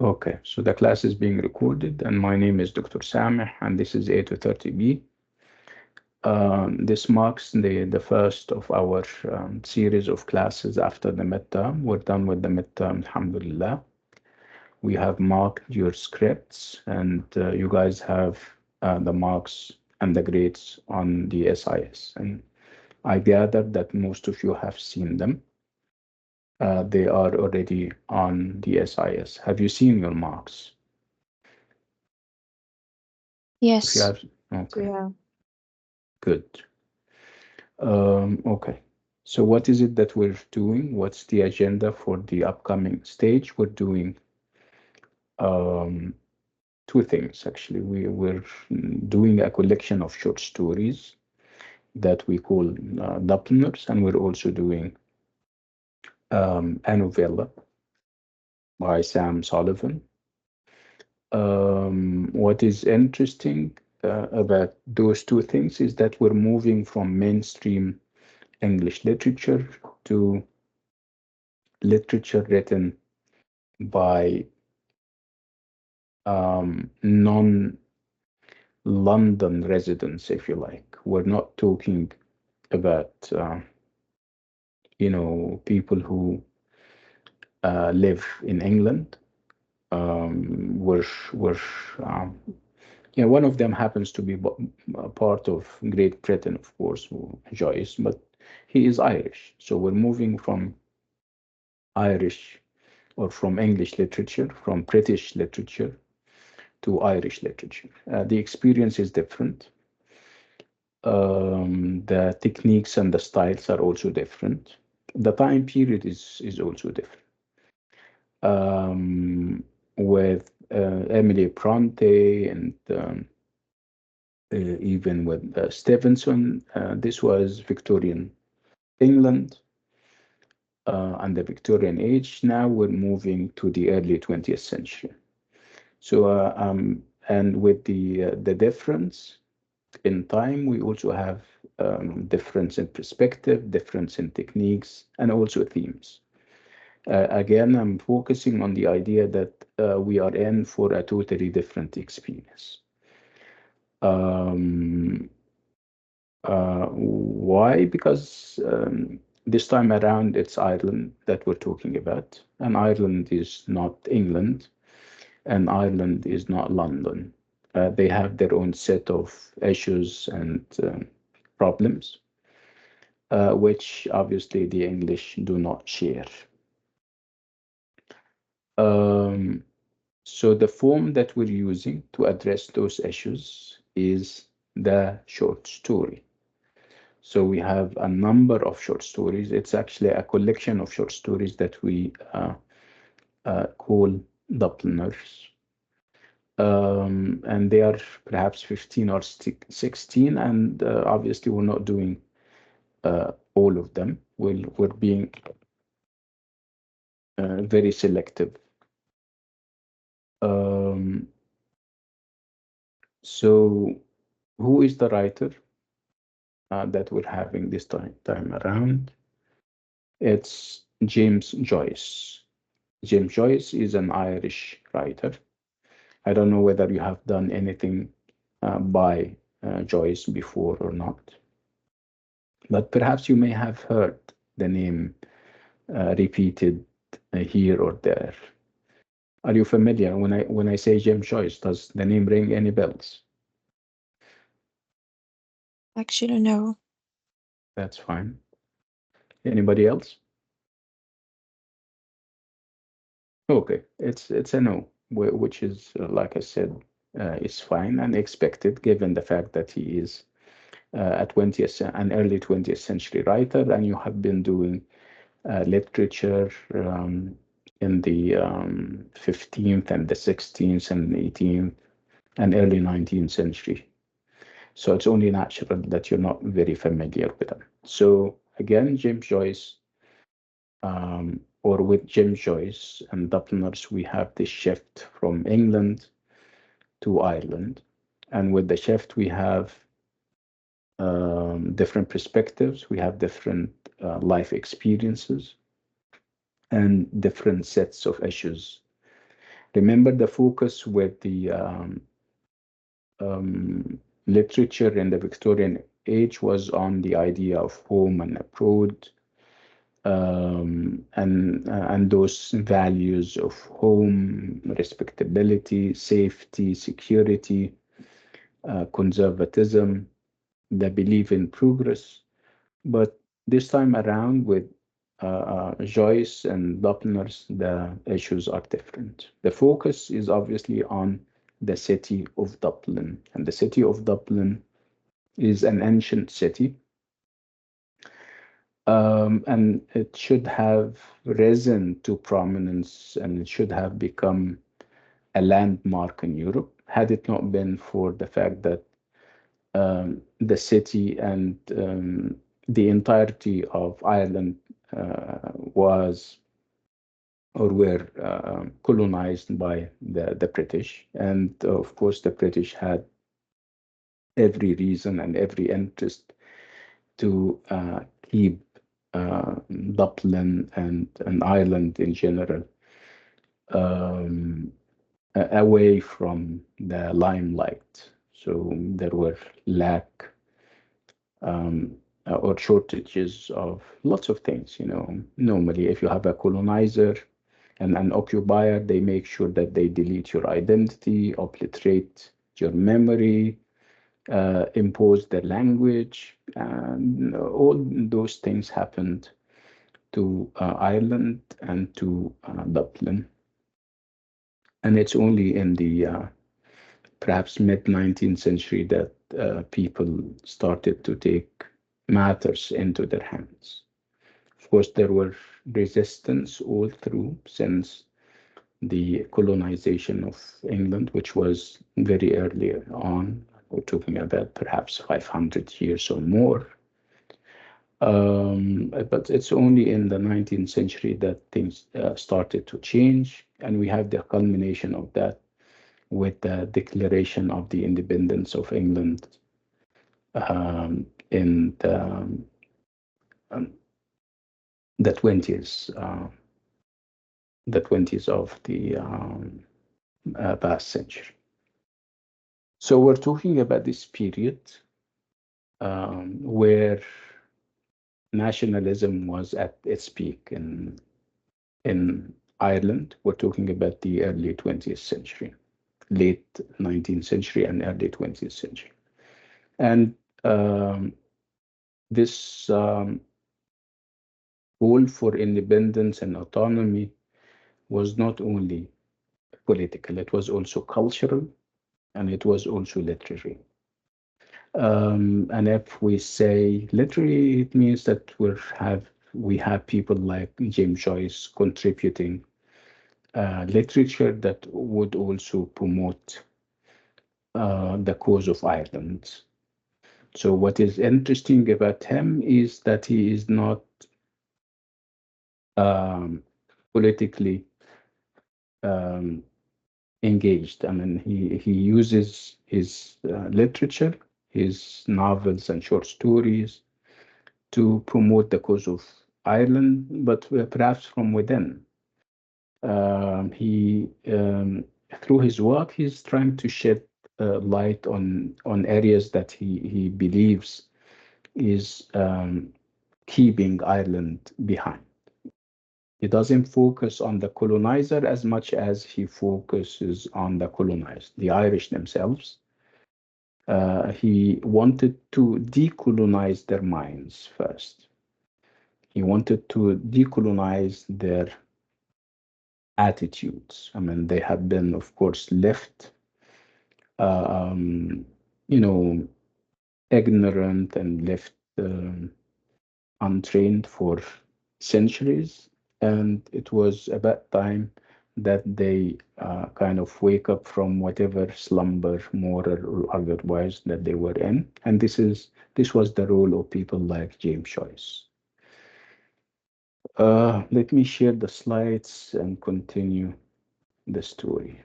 Okay, so the class is being recorded, and my name is Dr. Sameh, and this is A230B. This marks the first of our series of classes after the midterm. We're done with the midterm, alhamdulillah. We have marked your scripts, and you guys have the marks and the grades on the SIS. And I gather that most of you have seen them. They are already on the SIS. Have you seen your marks? If you Yes. have, okay, Yeah. good. Okay. So what is it that we're doing? What's the agenda for the upcoming stage? We're doing um, two things actually. We're doing a collection of short stories that we call Dubliners, and we're also doing a novella by Sam Sullivan. What is interesting about those two things is that we're moving from mainstream English literature to literature written by non-London residents, if you like. We're not talking about, people who live in England. We're one of them happens to be a part of Great Britain, of course, Joyce, but he is Irish. So we're moving from Irish or from English literature, from British literature to Irish literature. The experience is different. The techniques and the styles are also different. The time period is also different. With Emily Bronte and even with Stevenson, this was Victorian England and the Victorian age. Now we're moving to the early 20th century. So, and with the difference in time, we also have difference in perspective, difference in techniques, and also themes. Again, I'm focusing on the idea that we are in for a totally different experience. Um, why? Because this time around, it's Ireland that we're talking about, and Ireland is not England, and Ireland is not London. They have their own set of issues and problems, which obviously the English do not share. Um, so the form that we're using to address those issues is the short story. So we have a number of short stories. It's actually a collection of short stories that we call Dubliners. And they are perhaps 15 or 16, and obviously we're not doing all of them. We're being very selective. Um, so who is the writer that we're having this time around? It's James Joyce. James Joyce is an Irish writer. I don't know whether you have done anything by Joyce before or not, but perhaps you may have heard the name repeated here or there. Are you familiar when I say James Joyce? Does the name ring any bells? Actually, no. That's fine. Anybody else? Okay, it's a no, which is like I said, is fine and expected given the fact that he is an early 20th century writer, and you have been doing literature in the 15th and the 16th and 18th and early 19th century. So it's only natural that you're not very familiar with them. So again, James Joyce, or with James Joyce and Dubliners, we have this shift from England to Ireland. And with the shift, we have different perspectives, we have different life experiences, and different sets of issues Remember the focus with the literature in the Victorian age was on the idea of home and abroad, and those values of home, respectability, safety, security, conservatism, the belief in progress. But this time around with Joyce and Dubliners, the issues are different. The focus is obviously on the city of Dublin, and the city of Dublin is an ancient city, and it should have risen to prominence and it should have become a landmark in Europe had it not been for the fact that the city and the entirety of Ireland was or were colonized by the British. And of course, the British had every reason and every interest to keep Dublin and Ireland in general um, away from the limelight. So there were lack or shortages of lots of things. Normally, if you have a colonizer and an occupier, they make sure that they delete your identity, obliterate your memory, impose their language, and all those things happened to Ireland and to Dublin. And it's only in the perhaps mid 19th century that people started to take matters into their hands. Of course, there were resistance all through since the colonization of England, which was very early on. We're talking about perhaps 500 years or more. But it's only in the 19th century that things started to change, and we have the culmination of that with the declaration of the independence of England in um, the 20s, the 20s of the past century. So we're talking about this period where nationalism was at its peak in Ireland. We're talking about the early 20th century, late 19th century and early 20th century. And this call for independence and autonomy was not only political, it was also cultural and it was also literary. And if we say literary, it means that we have people like James Joyce contributing literature that would also promote the cause of Ireland. So what is interesting about him is that he is not um, politically um, engaged. I mean, he uses his literature, his novels and short stories to promote the cause of Ireland, but perhaps from within. He through his work, he's trying to shed light on areas that he believes is keeping Ireland behind. He doesn't focus on the colonizer as much as he focuses on the colonized, the Irish themselves. He wanted to decolonize their minds first. He wanted to decolonize their attitudes. I mean, they have been, of course, left, um, you know, ignorant and left untrained for centuries. And it was about time that they kind of wake up from whatever slumber, moral or otherwise, that they were in. And this was the role of people like James Joyce. Let me share the slides and continue the story.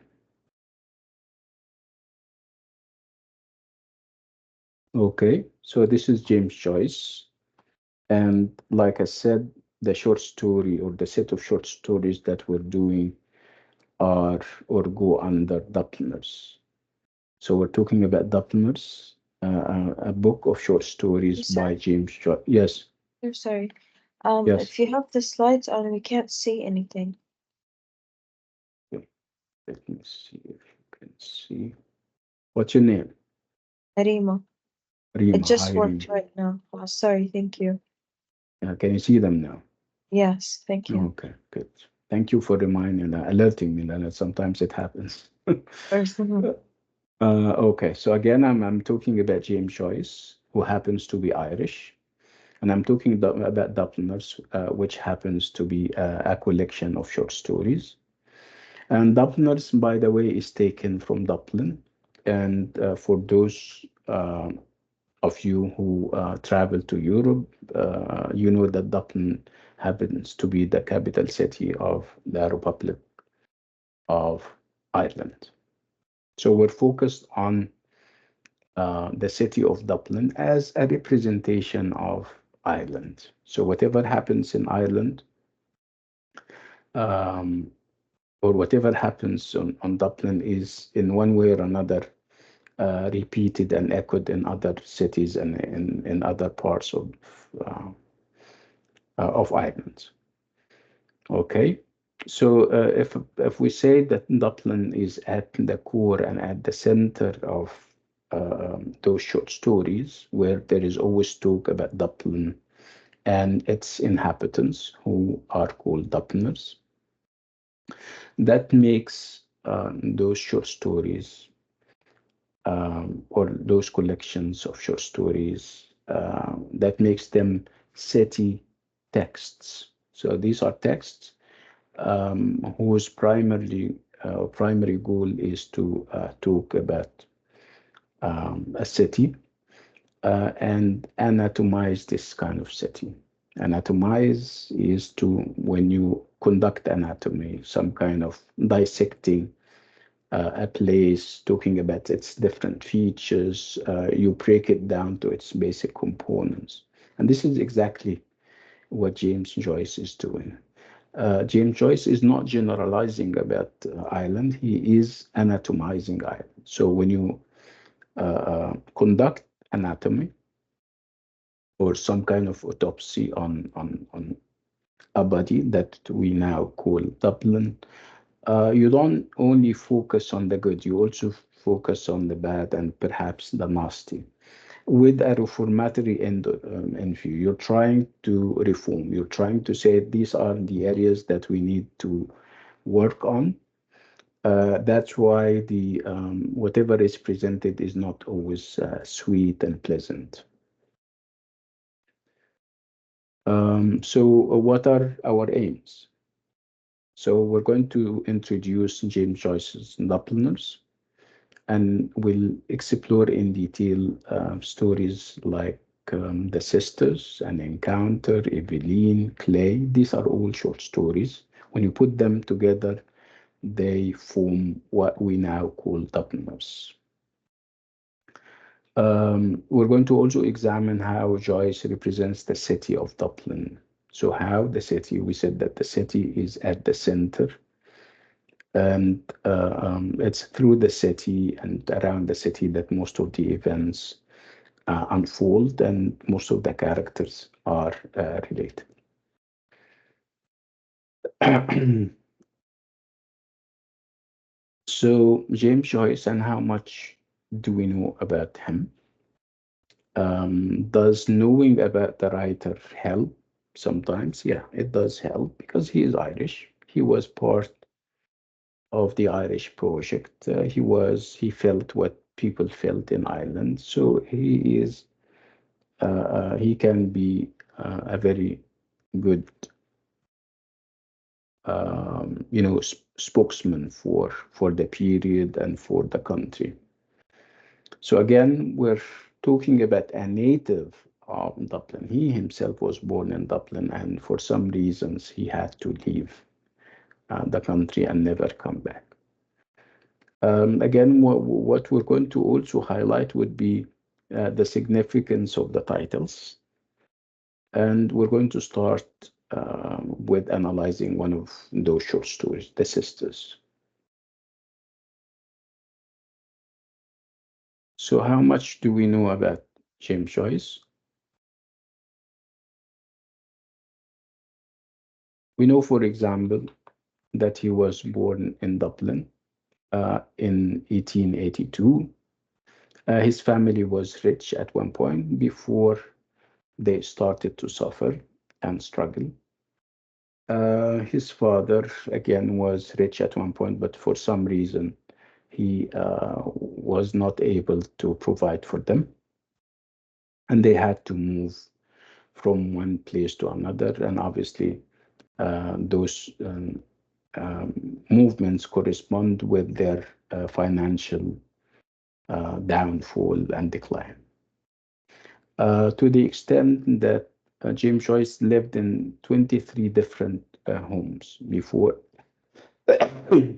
Okay, so this is James Joyce. And like I said, the short story or the set of short stories that we're doing are or go under Dubliners. So we're talking about Dubliners, a book of short stories by Sir, James Joyce. Yes, I'm sorry. yes. If you have the slides on, we can't see anything. Okay, let me see if you can see. What's your name? Arima. It Rima. Hi, just Rima. worked right now. Oh, sorry, thank you. Can you see them now? Yes, thank you. Okay, good. Thank you for reminding, alerting me that sometimes it happens. First, Okay, so again, I'm talking about James Joyce, who happens to be Irish, and I'm talking about Dubliners, which happens to be a collection of short stories. And Dubliners, by the way, is taken from Dublin. And for those of you who travel to Europe, you know that Dublin happens to be the capital city of the Republic of Ireland. So we're focused on the city of Dublin as a representation of Ireland. So whatever happens in Ireland, um, or whatever happens on Dublin is in one way or another repeated and echoed in other cities and in other parts of Ireland. Okay, so if we say that Dublin is at the core and at the center of those short stories, where there is always talk about Dublin and its inhabitants, who are called Dubliners, that makes those short stories or those collections of short stories that makes them city texts. So these are texts whose primary goal is to talk about a city and anatomize this kind of city. Anatomize is to when you conduct anatomy, some kind of dissecting a place, talking about its different features, you break it down to its basic components. And this is exactly what James Joyce is doing. James Joyce is not generalizing about Ireland, he is anatomizing Ireland. So when you conduct anatomy or some kind of autopsy on a body that we now call Dublin, you don't only focus on the good, you also focus on the bad and perhaps the nasty. With a reformatory end view, you're trying to reform, you're trying to say these are the areas that we need to work on. That's why the whatever is presented is not always sweet and pleasant. So what are our aims? So we're going to introduce James Joyce's Dubliners, and we'll explore in detail stories like The Sisters, An Encounter, Eveline, Clay. These are all short stories. When you put them together, they form what we now call Dubliners. We're going to also examine how Joyce represents the city of Dublin. So how the city, we said that the city is at the center, and it's through the city and around the city that most of the events unfold and most of the characters are related. So James Joyce, and how much do we know about him? Does knowing about the writer help? Sometimes, yeah, it does help because he is Irish. He was part of the Irish project. He felt what people felt in Ireland. So he can be a very good, spokesman for the period and for the country. So again, we're talking about a native of Dublin. He himself was born in Dublin, and for some reasons, he had to leave the country and never come back. Again, what we're going to also highlight would be the significance of the titles. And we're going to start with analyzing one of those short stories, The Sisters. So how much do we know about James Joyce? We know, for example, that he was born in Dublin in 1882. His family was rich at one point before they started to suffer and struggle. His father, again, was rich at one point, but for some reason, he was not able to provide for them. And they had to move from one place to another. And obviously, those movements correspond with their financial downfall and decline. To the extent that James Joyce lived in 23 different homes before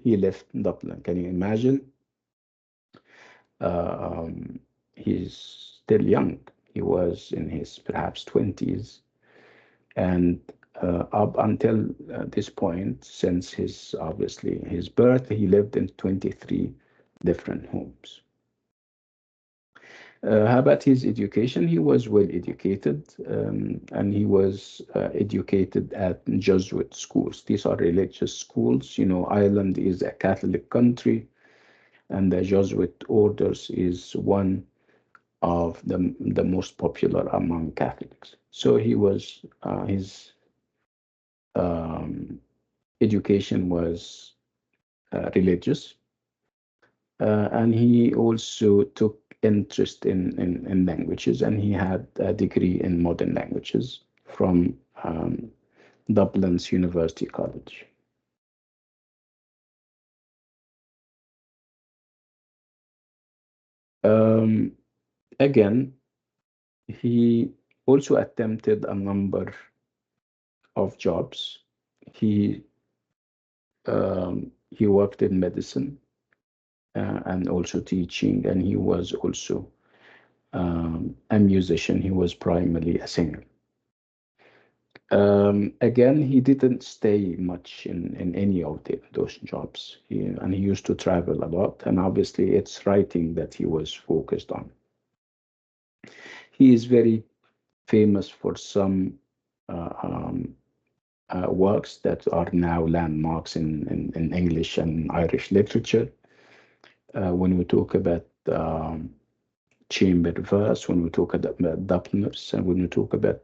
he left Dublin. Can you imagine? Um, he's still young. He was in his perhaps 20s. And up until this point, since his obviously his birth, he lived in 23 different homes. How about his education? He was well educated, and he was educated at Jesuit schools. These are religious schools. You know, Ireland is a Catholic country, and the Jesuit orders is one of the most popular among Catholics. So he was his um, education was religious, and he also took interest in languages, and he had a degree in modern languages from Dublin's University College. Um, Again, he also attempted a number of jobs. He worked in medicine and also teaching, and he was also a musician. He was primarily a singer. Again, he didn't stay much in any of those jobs. And he used to travel a lot. And obviously, it's writing that he was focused on. He is very famous for some uh, um, works that are now landmarks in English and Irish literature. When we talk about chamber verse, when we talk about Dubliners, and when we talk about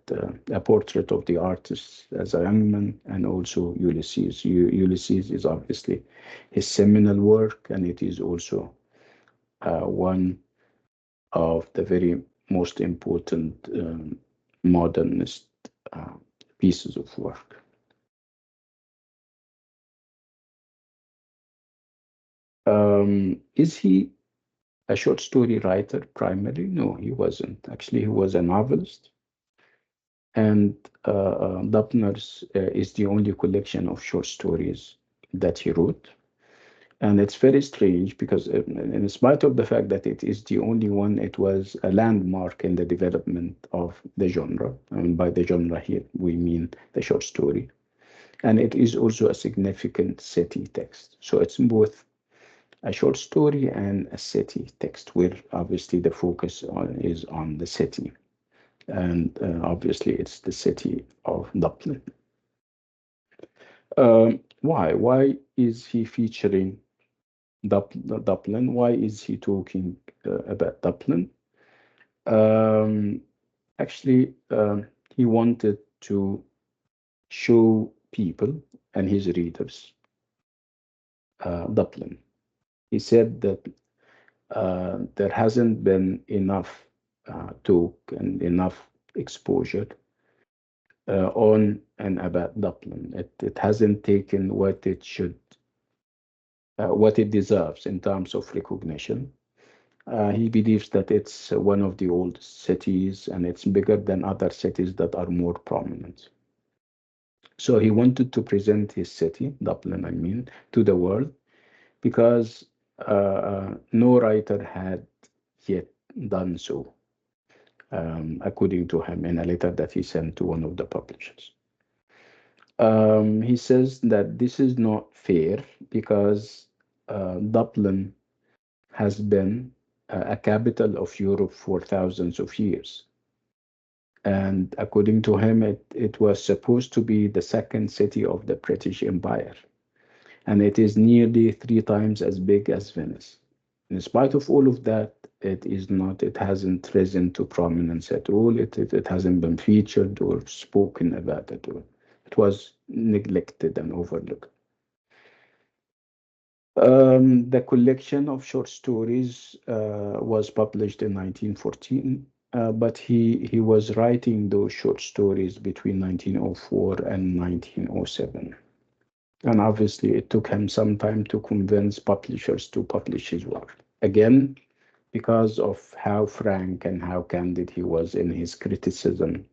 a portrait of the artist as a young man, and also Ulysses. Ulysses is obviously his seminal work, and it is also one of the very most important modernist uh, pieces of work. Is he a short story writer primarily? No, he wasn't. Actually, he was a novelist. And Dubliners is the only collection of short stories that he wrote. And it's very strange because, in spite of the fact that it is the only one, it was a landmark in the development of the genre. I mean, by the genre here, we mean the short story. And it is also a significant city text. So it's both a short story and a city text, where obviously the focus is on the city. And obviously, it's the city of Dublin. Why? Why is he featuring Dublin? Why is he talking about Dublin? Um, Actually, he wanted to show people and his readers Dublin. He said that there hasn't been enough talk and enough exposure on and about Dublin. It hasn't taken what it should, what it deserves in terms of recognition. He believes that it's one of the oldest cities and it's bigger than other cities that are more prominent. So he wanted to present his city, Dublin, I mean, to the world because no writer had yet done so, according to him in a letter that he sent to one of the publishers. He says that this is not fair because Dublin has been a capital of Europe for thousands of years. And according to him, it was supposed to be the second city of the British Empire. And it is nearly three times as big as Venice. In spite of all of that, it is not, it hasn't risen to prominence at all. It hasn't been featured or spoken about at all. It was neglected and overlooked. The collection of short stories was published in 1914, but he was writing those short stories between 1904 and 1907. And obviously, it took him some time to convince publishers to publish his work. Again, because of how frank and how candid he was in his criticism.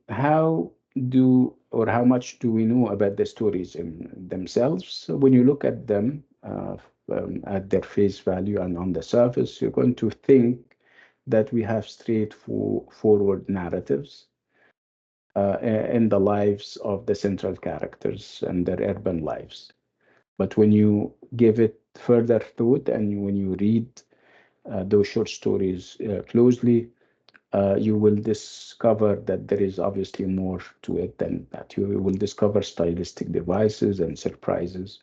How do or how much do we know about the stories in themselves? So when you look at them at their face value and on the surface, you're going to think that we have straightforward narratives in the lives of the central characters and their urban lives. But when you give it further thought and when you read those short stories closely, you will discover that there is obviously more to it than that. You will discover stylistic devices and surprises,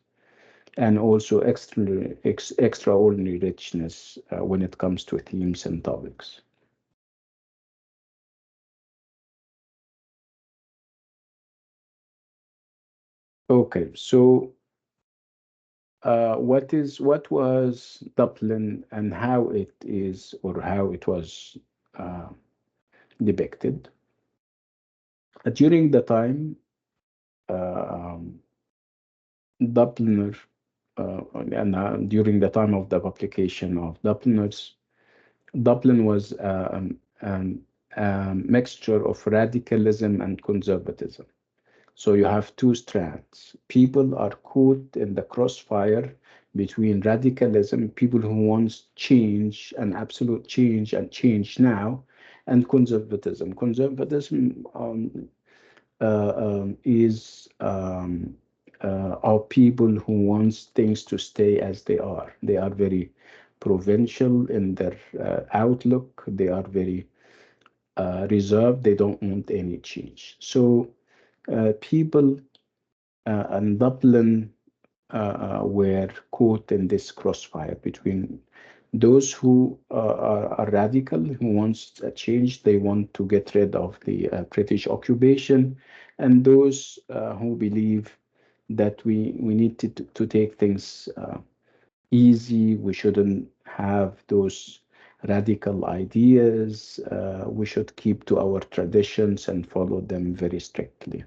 and also extraordinary richness when it comes to themes and topics. Okay, so what was Dublin and how it is or how it was uh, depicted during the time um, Dubliner and during the time of the publication of Dubliners, Dublin was a mixture of radicalism and conservatism. So you have two strands. People are caught in the crossfire between radicalism, people who want change and absolute change and change now, and conservatism. Conservatism is are people who wants things to stay as they are. They are very provincial in their outlook. They are very reserved. They don't want any change. So people in Dublin were caught in this crossfire between those who are radical, who wants a change, they want to get rid of the British occupation, and those who believe that we need to take things easy, we shouldn't have those radical ideas, we should keep to our traditions and follow them very strictly.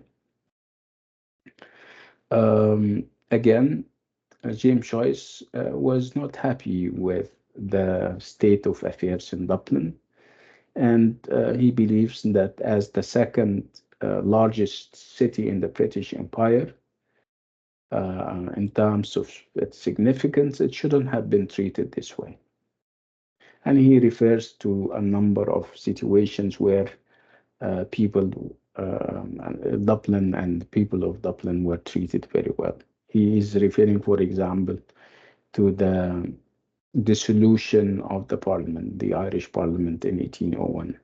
Again, James Joyce was not happy with the state of affairs in Dublin, and he believes that as the second largest city in the British Empire, in terms of its significance, it shouldn't have been treated this way. And he refers to a number of situations where people, Dublin and people of Dublin were treated very well. He is referring, for example, to the dissolution of the parliament, the Irish parliament in 1801.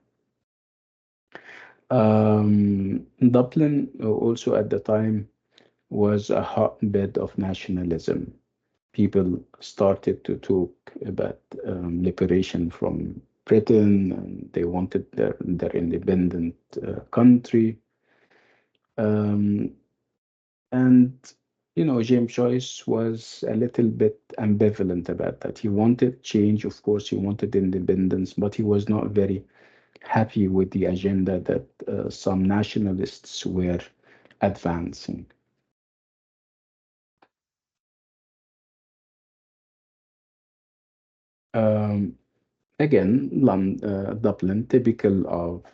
Dublin also at the time was a hotbed of nationalism. People started to talk about liberation from Britain, and they wanted their independent country. Um, and James Joyce was a little bit ambivalent about that. He wanted change, of course, he wanted independence, but he was not very happy with the agenda that some nationalists were advancing. Um, Again, Dublin, typical of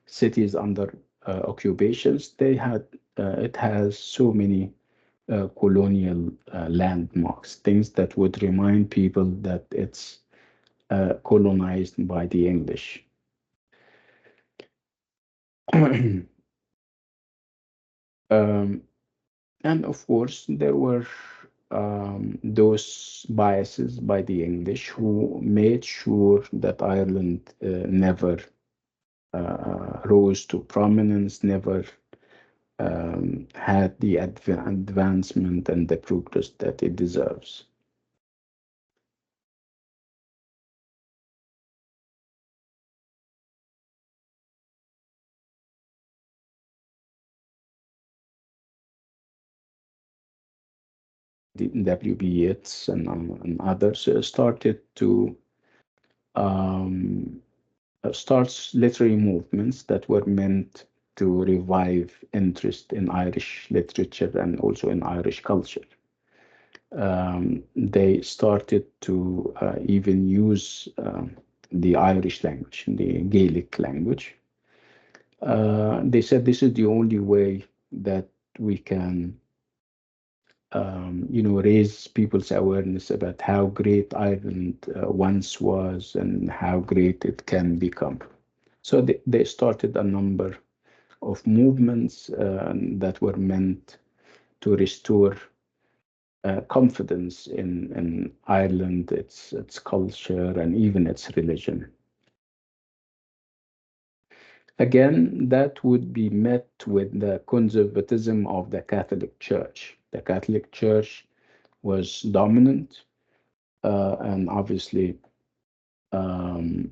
cities under occupations, it has so many colonial landmarks, things that would remind people that it's colonized by the English. Um, and of course, there were those biases by the English who made sure that Ireland never rose to prominence, never had the advancement and the progress that it deserves. The W.B. Yeats and others started to um, starts literary movements that were meant to revive interest in Irish literature and also in Irish culture. They started to even use the Irish language, the Gaelic language. They said this is the only way that we can, raise people's awareness about how great Ireland once was and how great it can become. So they started a number of movements that were meant to restore confidence in Ireland, its culture, and even its religion. Again, that would be met with the conservatism of the Catholic Church. The Catholic Church was dominant, and obviously, um,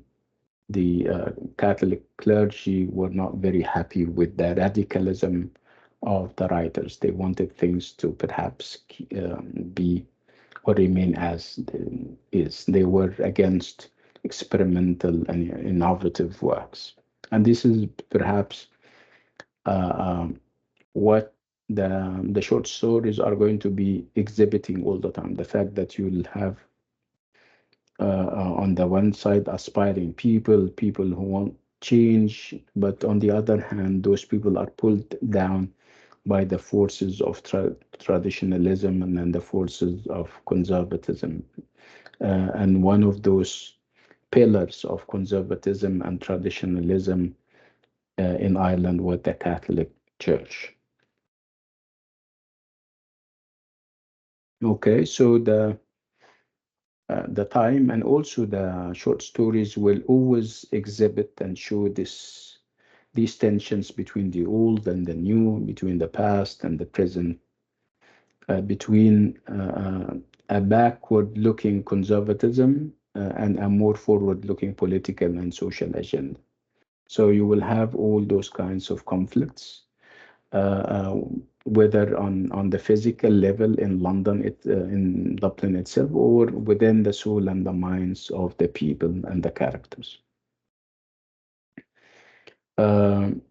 the Catholic clergy were not very happy with the radicalism of the writers. They wanted things to perhaps be or remain as is. They were against experimental and innovative works. And this is perhaps what the short stories are going to be exhibiting all the time. The fact that you'll have on the one side aspiring people, people who want change, but on the other hand, those people are pulled down by the forces of traditionalism and then the forces of conservatism. And one of those pillars of conservatism and traditionalism in Ireland was the Catholic Church. Okay, so the time and also the short stories will always exhibit and show these tensions between the old and the new, between the past and the present, between a backward-looking conservatism and a more forward-looking political and social agenda. So you will have all those kinds of conflicts, uh, uh, whether on the physical level in London, in Dublin itself, or within the soul and the minds of the people and the characters. Um,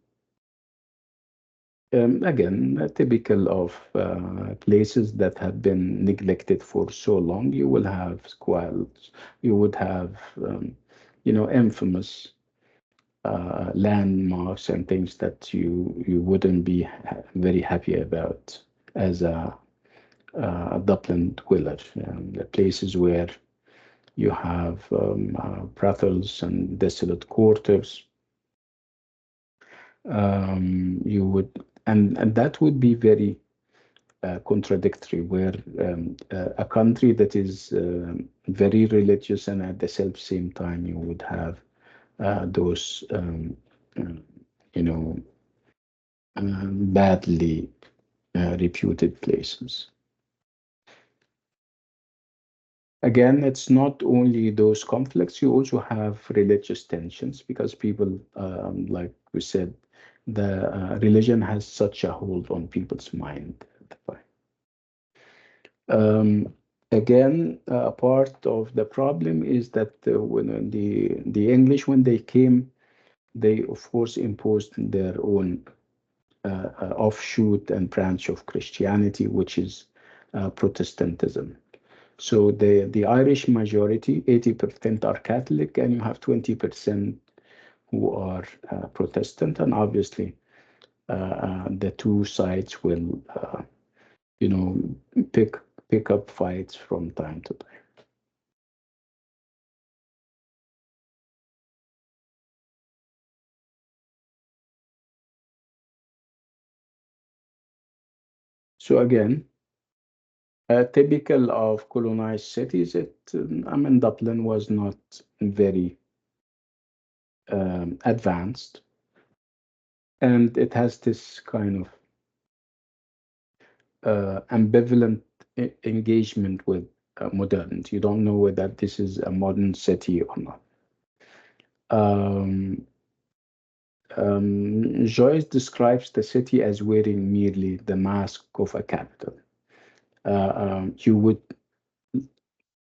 Again, typical of places that have been neglected for so long, you will have squalls, you would have, infamous landmarks and things that you wouldn't be very happy about as a Dublin dweller. The places where you have brothels and desolate quarters, you would, and that would be very contradictory, where a country that is very religious and at the same time you would have those uh, you know badly reputed places. Again, it's not only those conflicts, you also have religious tensions because people, like we said, the religion has such a hold on people's mind. Um, Again, part of the problem is that when the English, when they came, they of course imposed their own offshoot and branch of Christianity, which is Protestantism. So the Irish majority, 80% are Catholic, and you have 20% who are Protestant, and obviously the two sides will, you know, pick pick up fights from time to time. So again, typical of colonized cities, I mean, Dublin was not very advanced, and it has this kind of ambivalent engagement with modernity. You don't know whether this is a modern city or not. Um, Joyce describes the city as wearing merely the mask of a capital. You would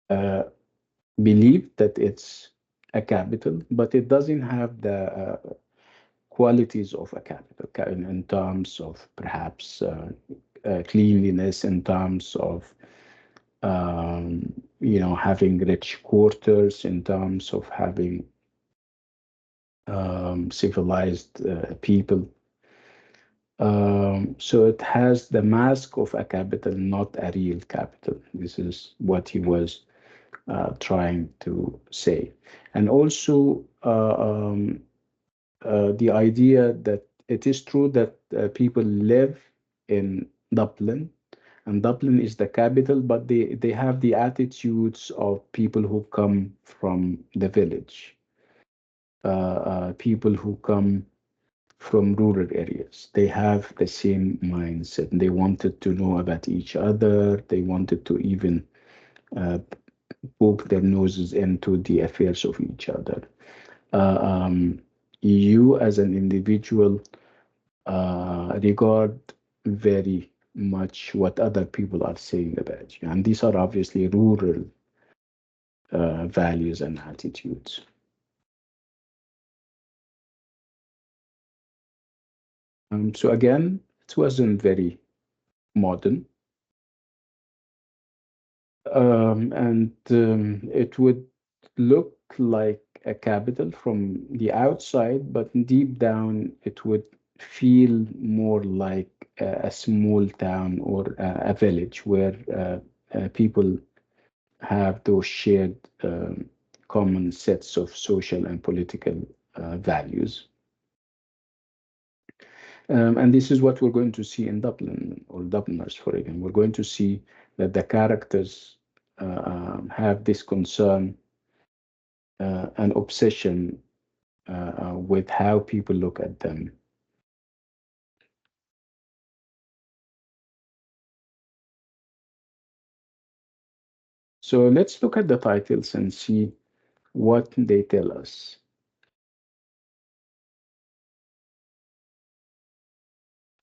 uh, believe that it's a capital, but it doesn't have the qualities of a capital in terms of perhaps cleanliness, in terms of having rich quarters, in terms of having civilized people. So it has the mask of a capital, not a real capital. This is what he was trying to say. And also the idea that it is true that people live in Dublin, and Dublin is the capital, but they have the attitudes of people who come from the village, people who come from rural areas. They have the same mindset. They wanted to know about each other. They wanted to even uh, poke their noses into the affairs of each other. Uh, um, you, as an individual, regard very much what other people are saying about you. And these are obviously rural values and attitudes. So again, it wasn't very modern. And it would look like a capital from the outside, but deep down, it would feel more like a small town or a village where people have those shared common sets of social and political values. And this is what we're going to see in Dublin or Dubliners, for example. We're going to see that the characters have this concern and obsession with how people look at them. So let's look at the titles and see what they tell us.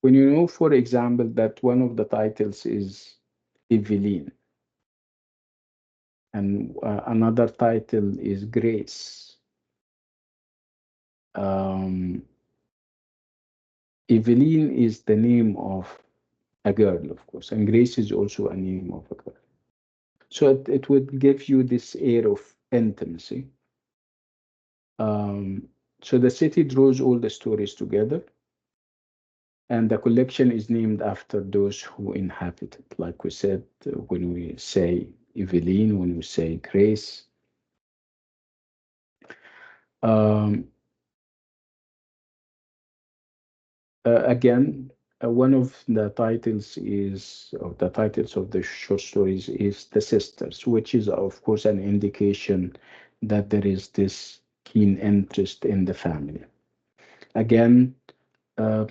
When you know, for example, that one of the titles is Eveline, and another title is Grace. Um, Eveline is the name of a girl, of course, and Grace is also a name of a girl. So it would give you this air of intimacy. Um, so the city draws all the stories together, and the collection is named after those who inhabit it. Like we said, when we say Eveline, when we say Grace. Um, Again, one of the titles of the short stories is The Sisters, which is, of course, an indication that there is this keen interest in the family. Again,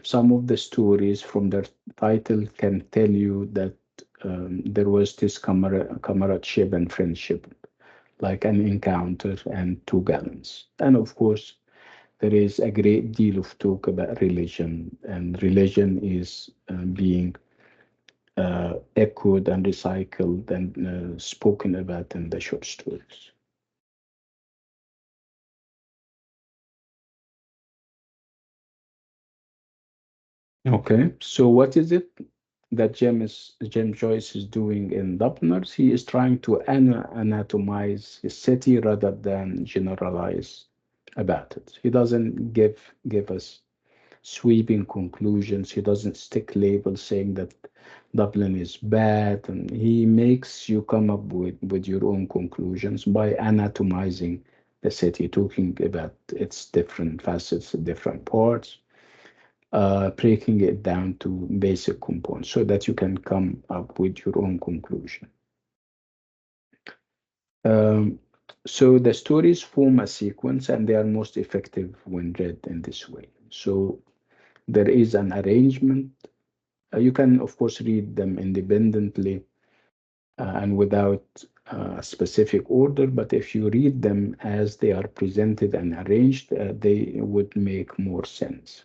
some of the stories from their title can tell you that there was this comradeship and friendship, like an encounter and two gallons. And of course, there is a great deal of talk about religion, and religion is being echoed and recycled and spoken about in the short stories. Okay, so what is it that James Joyce is doing in Dubliners? He is trying to anatomize his city rather than generalize about it. He doesn't give us sweeping conclusions. He doesn't stick labels saying that Dublin is bad, and he makes you come up with your own conclusions by anatomizing the city, talking about its different facets, different parts. breaking it down to basic components so that you can come up with your own conclusion. Um, so the stories form a sequence and they are most effective when read in this way. So there is an arrangement. You can, of course, read them independently and without a specific order, but if you read them as they are presented and arranged, they would make more sense.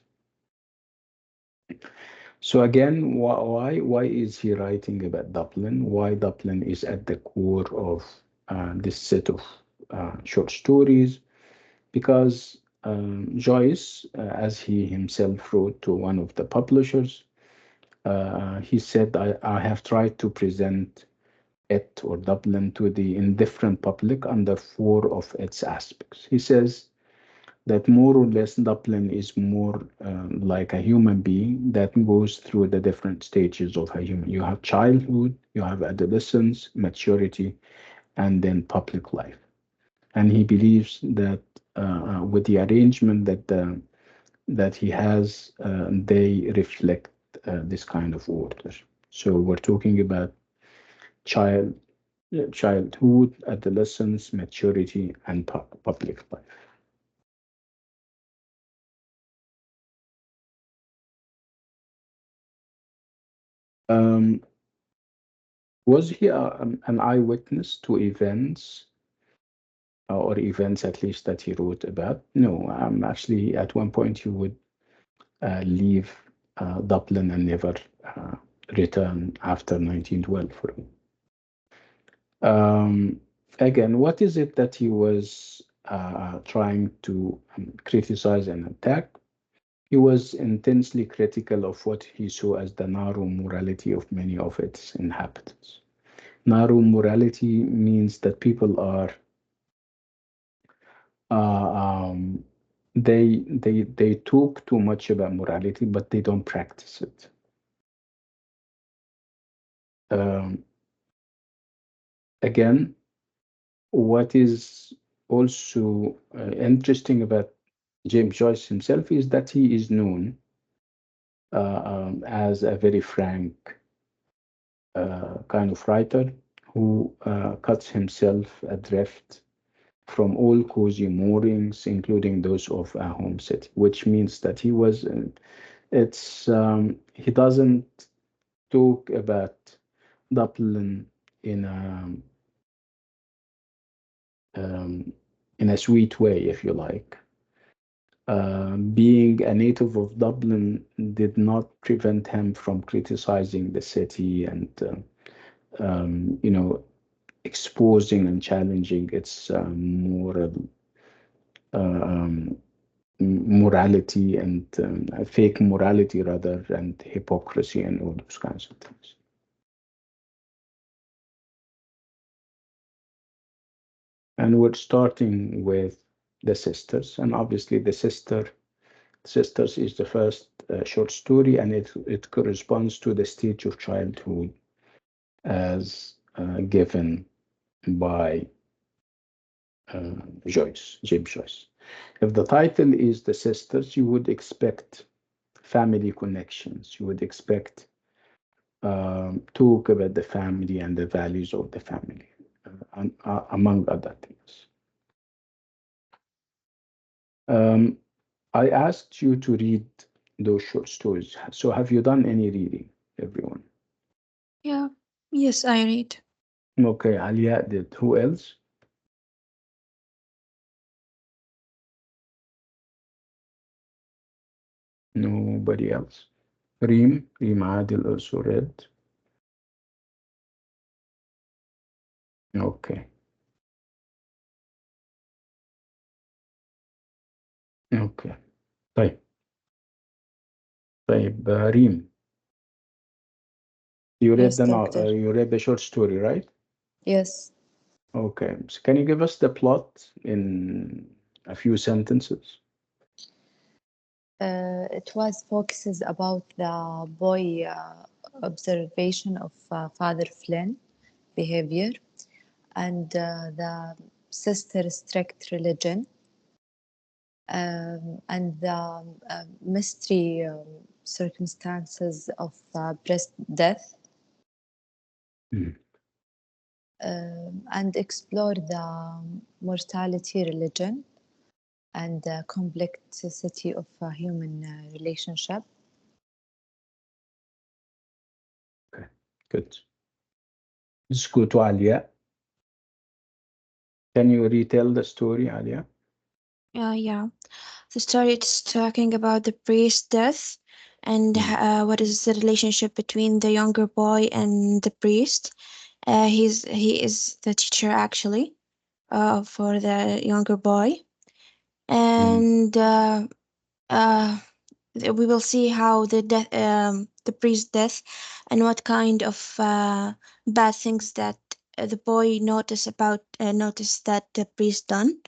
So again, why is he writing about Dublin? Why Dublin is at the core of this set of short stories? Because Joyce, as he himself wrote to one of the publishers, he said, I have tried to present it or Dublin to the indifferent public under four of its aspects. He says that more or less Dublin is more like a human being that goes through the different stages of a human. You have childhood, you have adolescence, maturity, and then public life. And he believes that with the arrangement that he has, they reflect this kind of order. So we're talking about child, childhood, adolescence, maturity, and public life. Um, was he an eyewitness to events, or events at least that he wrote about? No, actually, at one point he would leave Dublin and never return after 1912. Um, Again, what is it that he was trying to criticize and attack? He was intensely critical of what he saw as the narrow morality of many of its inhabitants. Narrow morality means that people are um, they talk too much about morality, but they don't practice it. Um, Again, what is also interesting about James Joyce himself is that he is known as a very frank kind of writer who cuts himself adrift from all cozy moorings, including those of a home city, which means that he was, he doesn't talk about Dublin in a, um, in a sweet way, if you like. Being a native of Dublin did not prevent him from criticizing the city and, you know, exposing and challenging its moral um, morality and fake morality rather, and hypocrisy and all those kinds of things. And we're starting with the sisters, and obviously the sisters is the first short story, and it corresponds to the stage of childhood as given by James Joyce. If the title is The Sisters, you would expect family connections. You would expect talk about the family and the values of the family, among other things. Um, I asked you to read those short stories. So have you done any reading, everyone? Yeah. Yes, I read. Okay, Alia did. Who else? Nobody else. Reem Adil also read. Okay, okay. طيب طيب Reem, Yes, doctor. you read the short story, right? Yes. Okay. So can you give us the plot in a few sentences? It was focuses about the boy observation of Father Flynn behavior and the sister strict religion and the mystery circumstances of breast death, Mm. and explore the mortality, religion, and the complexity of a human relationship. Okay, good. Let's go to Alia. Can you retell the story, Alia? Yeah. The story is talking about the priest's death and Mm. what is the relationship between the younger boy and the priest. He is the teacher actually for the younger boy, Mm. and uh, we will see how the priest's death, and what kind of bad things that the boy noticed that the priest done.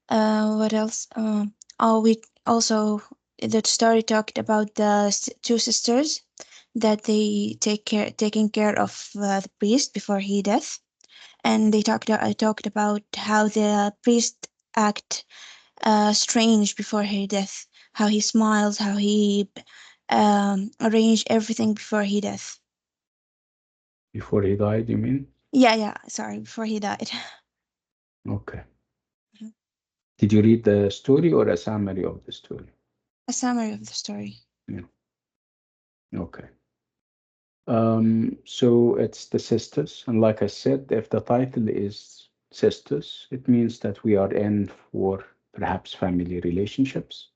What else? Oh, we also the story talked about the two sisters that they taking care of the priest before he death, and they talked about how the priest act strange before his death, how he smiles, how he arranged everything before he death. Before he died, you mean? Yeah, sorry, before he died. Okay. Did you read the story or a summary of the story? A summary of the story. Yeah. Okay. So it's the sisters, and like I said, if the title is sisters, it means that we are in for perhaps family relationships,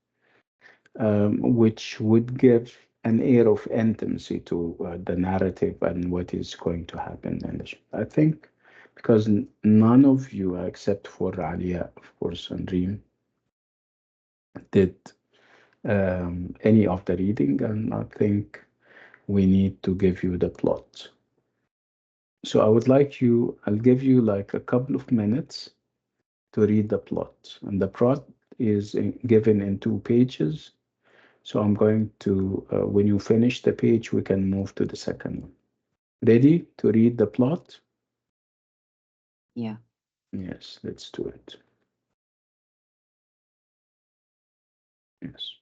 which would give an air of intimacy to the narrative and what is going to happen in the show. I think because none of you, except for Alia, of course, and Reem, did any of the reading, and I think we need to give you the plot. So I would like you, I'll give you like a couple of minutes to read the plot. And the plot is given in 2 pages. So I'm going to, when you finish the page, we can move to the second one. Ready to read the plot? Yeah. Yes, let's do it. Yes.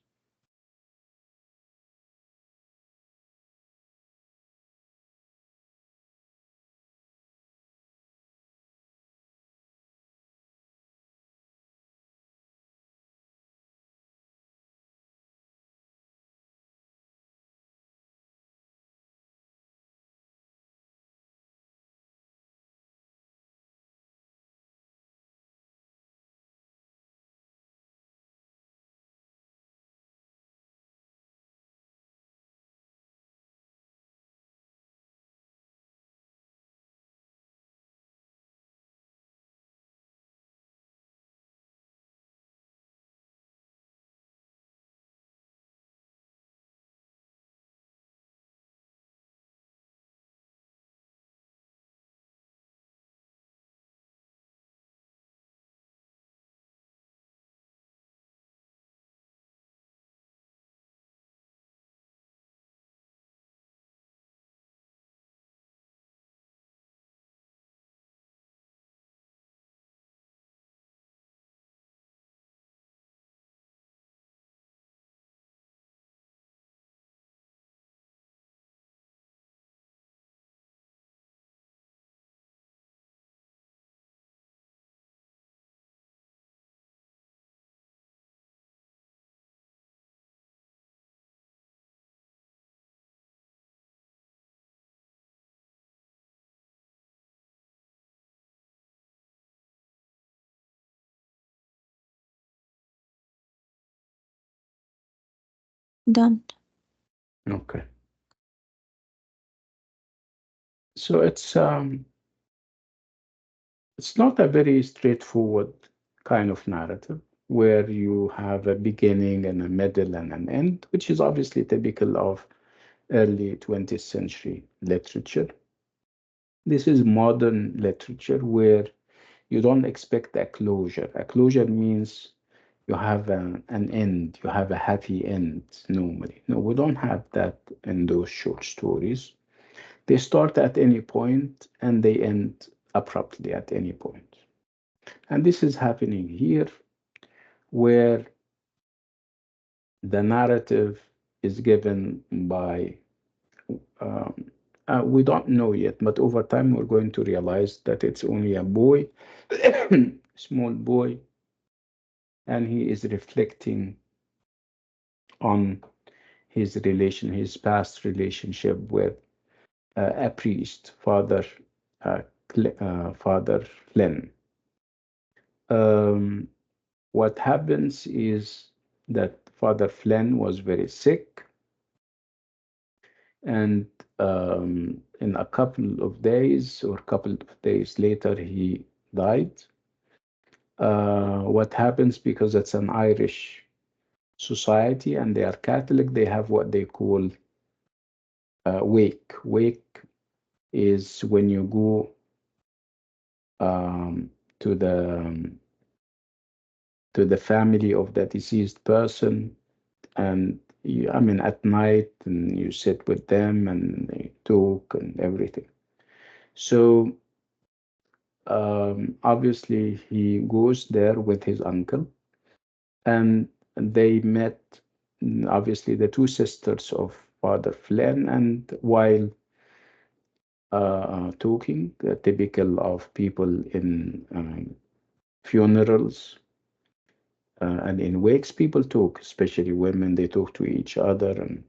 Done. Okay. So it's not a very straightforward kind of narrative where you have a beginning and a middle and an end, which is obviously typical of early 20th century literature. This is modern literature where you don't expect a closure. A closure means you have an end, you have a happy end normally. No, we don't have that in those short stories. They start at any point and they end abruptly at any point. And this is happening here, where the narrative is given by, um, we don't know yet, but over time we're going to realize that it's only a boy, small boy, and he is reflecting on his past relationship with a priest, Father Flynn. Um, what happens is that Father Flynn was very sick, and in a couple of days or couple of days later, he died. What happens, because it's an Irish society and they are Catholic, they have what they call wake. Wake is when you go um, to the family of the deceased person, and you, I mean, at night, and you sit with them and they talk and everything. So obviously he goes there with his uncle, and they met, obviously, the two sisters of Father Flynn, and while talking, typical of people in funerals and in wakes, people talk, especially women, they talk to each other. And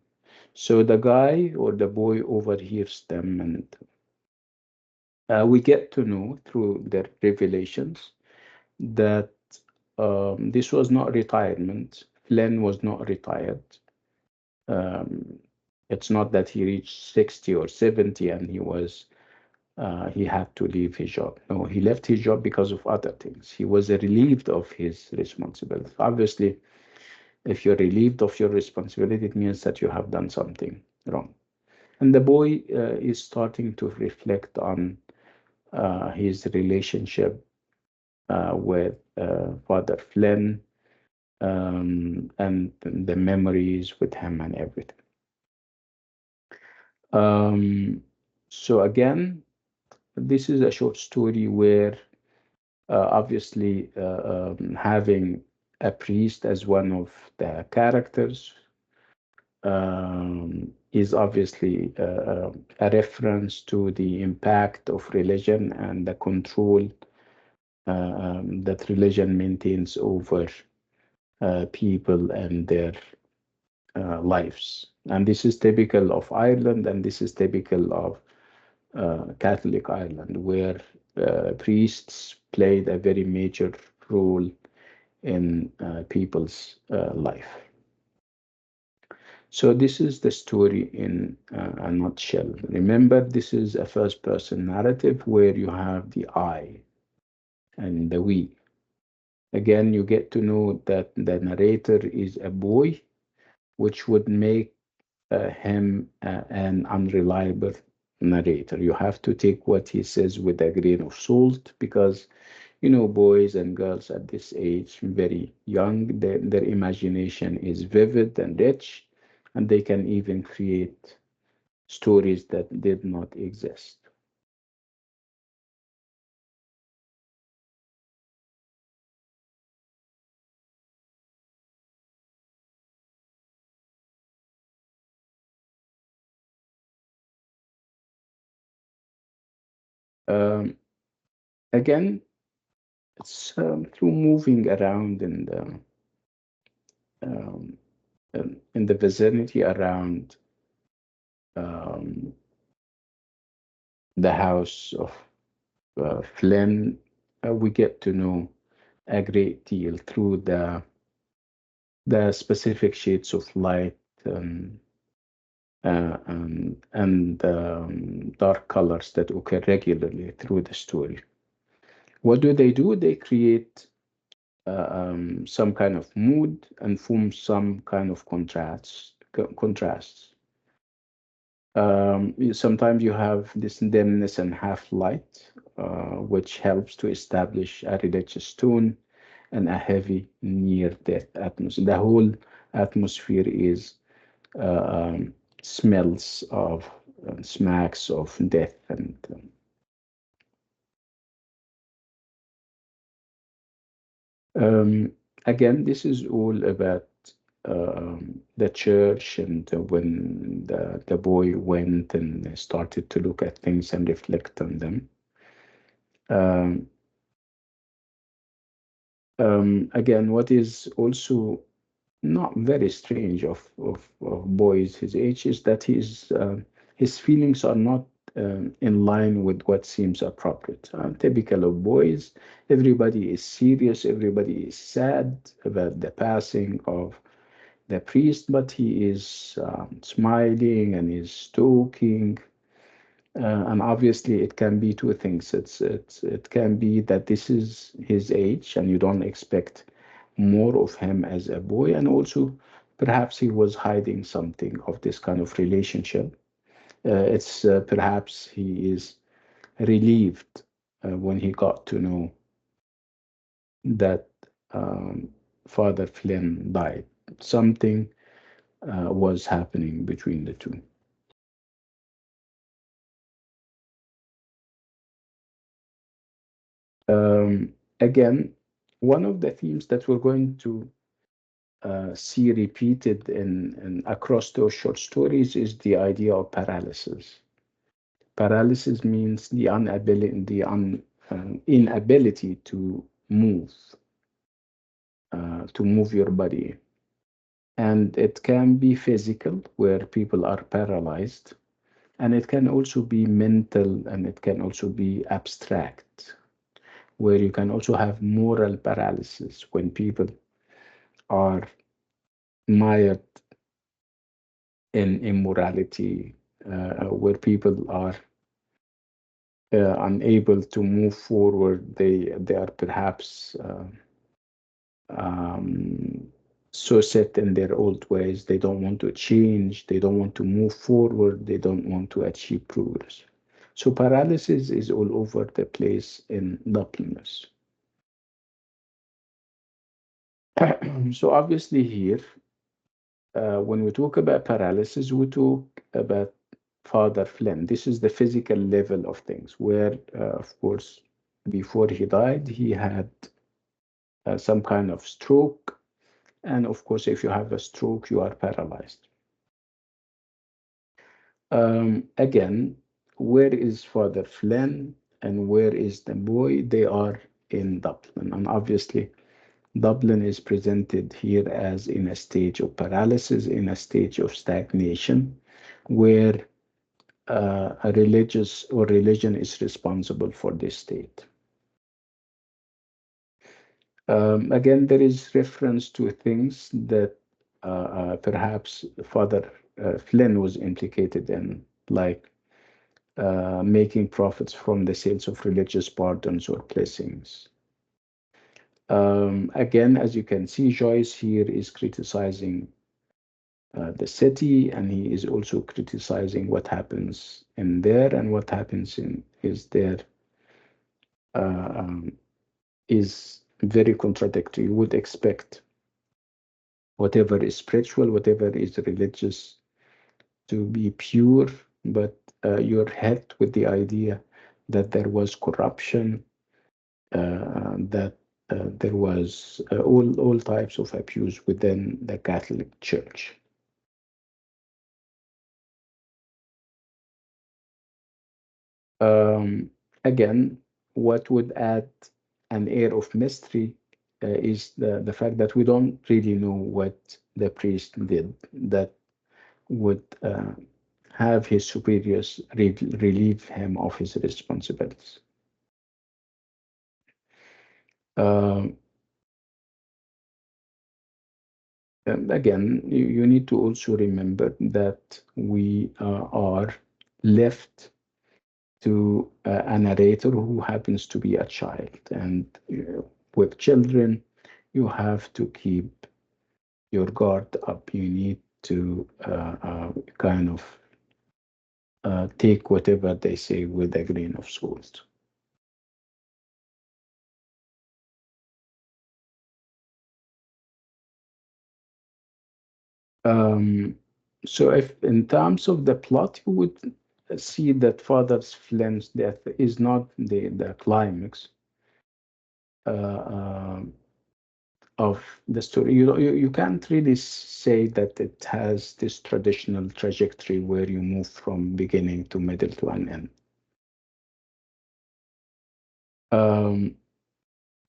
so the guy or the boy overhears them, and we get to know through their revelations that this was not retirement. Flynn was not retired. Um, it's not that he reached 60 or 70 and he had to leave his job. No, he left his job because of other things. He was relieved of his responsibility. Obviously, if you're relieved of your responsibility, it means that you have done something wrong. And the boy is starting to reflect on his relationship with Father Flynn, and the memories with him and everything. Um, so again, this is a short story where obviously having a priest as one of the characters is obviously a reference to the impact of religion and the control that religion maintains over people and their lives. And this is typical of Ireland, and this is typical of Catholic Ireland, where priests played a very major role in people's life. So this is the story in a nutshell. Remember, this is a first-person narrative where you have the I and the we. Again, you get to know that the narrator is a boy, which would make him an unreliable narrator. You have to take what he says with a grain of salt, because boys and girls at this age, very young, their imagination is vivid and rich, and they can even create stories that did not exist. Um, Again, it's through moving around um, in the vicinity around um, the house of Flynn, we get to know a great deal through the specific shades of light, and dark colors that occur regularly through the story. What do? They create some kind of mood and form some kind of contrasts. Sometimes you have this dimness and half light, which helps to establish a religious tone and a heavy near-death atmosphere. The whole atmosphere is smells of smacks of death, and again, this is all about the church, and when the boy went and started to look at things and reflect on them. Um, Again, what is also not very strange of boys his age is that his feelings are not in line with what seems appropriate. Typical of boys, everybody is serious, everybody is sad about the passing of the priest, but he is smiling and is talking. And obviously, it can be two things. It can be that this is his age, and you don't expect more of him as a boy, and also perhaps he was hiding something of this kind of relationship. It's perhaps he is relieved when he got to know that Father Flynn died. Something was happening between the two. Again, one of the themes that we're going to see repeated in across those short stories is the idea of paralysis. Paralysis means the inability to move your body, and it can be physical, where people are paralyzed, and it can also be mental, and it can also be abstract, where you can also have moral paralysis when people are mired in immorality, where people are unable to move forward. They are perhaps um, so set in their old ways. They don't want to change. They don't want to move forward. They don't want to achieve progress. So paralysis is all over the place in Dubliners. So obviously here, when we talk about paralysis, we talk about Father Flynn. This is the physical level of things, where, of course, before he died, he had some kind of stroke. And of course, if you have a stroke, you are paralyzed. Again, where is Father Flynn and where is the boy? They are in Dublin. And obviously, Dublin is presented here as in a stage of paralysis, in a stage of stagnation, where a religious or religion is responsible for this state. Again, there is reference to things that perhaps Father Flynn was implicated in, like making profits from the sales of religious pardons or blessings. Again, as you can see, Joyce here is criticizing the city, and he is also criticizing what happens in there, and what happens in is there um, is very contradictory. You would expect whatever is spiritual, whatever is religious, to be pure, but you're hit with the idea that there was corruption, that there was all types of abuse within the Catholic Church. Um, Again, what would add an air of mystery is the fact that we don't really know what the priest did that would have his superiors relieve him of his responsibilities. Um, and again, you need to also remember that we are left to a narrator who happens to be a child. And with children, you have to keep your guard up. You need to kind of take whatever they say with a grain of salt. Um, so if in terms of the plot, you would see that Father Flynn's death is not the climax. Uh, of the story. You can't really say that it has this traditional trajectory where you move from beginning to middle to an end.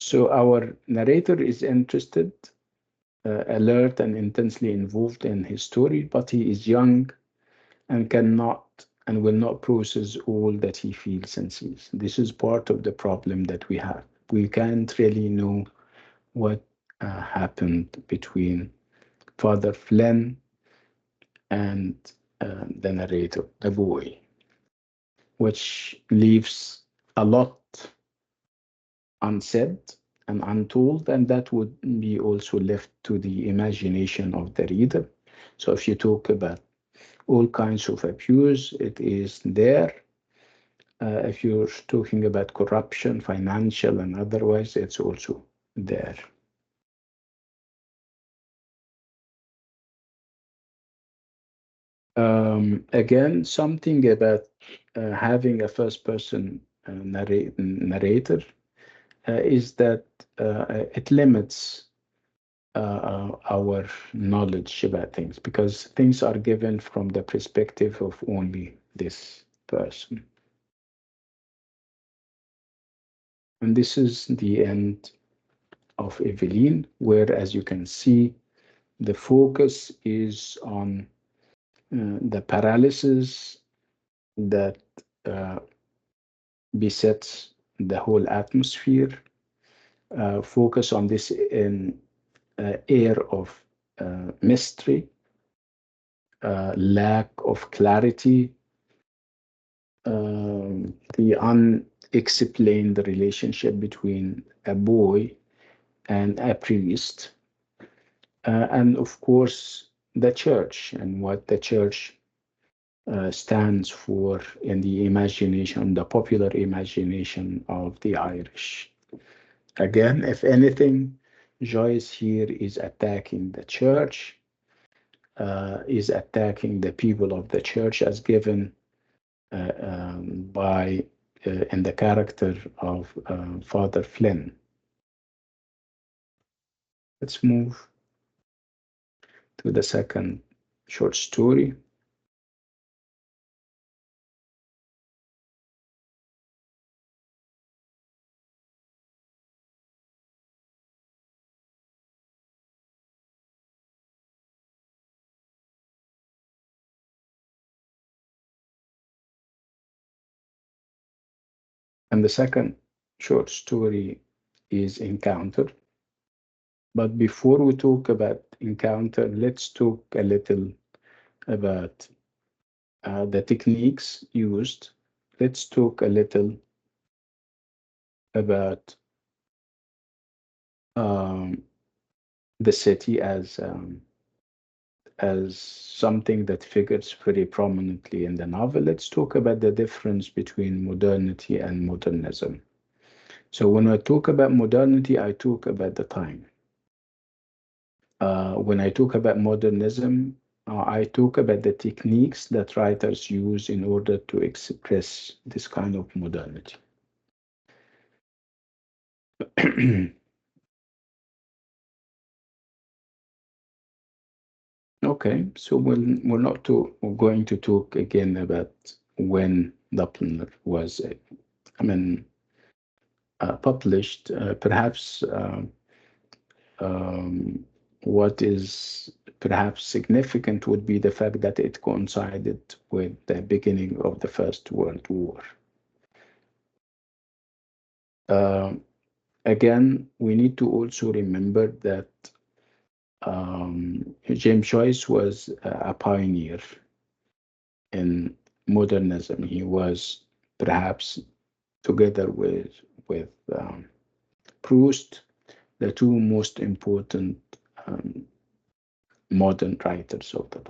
So our narrator is interested, alert, and intensely involved in his story, but he is young and cannot and will not process all that he feels and sees. This is part of the problem that we have. We can't really know what happened between Father Flynn and the narrator, the boy, which leaves a lot unsaid and untold, and that would be also left to the imagination of the reader. So if you talk about all kinds of abuse, it is there. If you're talking about corruption, financial and otherwise, it's also there. Again, something about having a first-person narrator is that it limits our knowledge about things because things are given from the perspective of only this person. And this is the end of Evelyn, where, as you can see, the focus is on the paralysis that besets the whole atmosphere, focus on this in air of mystery, lack of clarity, the unexplained relationship between a boy and a priest, and of course the church and what the church stands for in the imagination, the popular imagination of the Irish. Again, if anything, Joyce here is attacking the church, is attacking the people of the church as given by in the character of Father Flynn. Let's move to the second short story. And the second short story is Encounter. But before we talk about Encounter, let's talk a little about the techniques used. Let's talk a little about um, the city as something that figures very prominently in the novel. Let's talk about the difference between modernity and modernism. So when I talk about modernity, I talk about the time. When I talk about modernism, I talk about the techniques that writers use in order to express this kind of modernity. Okay, so we're not we're going to talk again about when Dubliner was, published. Perhaps what is perhaps significant would be the fact that it coincided with the beginning of the First World War. Again, we need to also remember that James Joyce was a pioneer in modernism. He was perhaps together with Proust, the two most important modern writers of the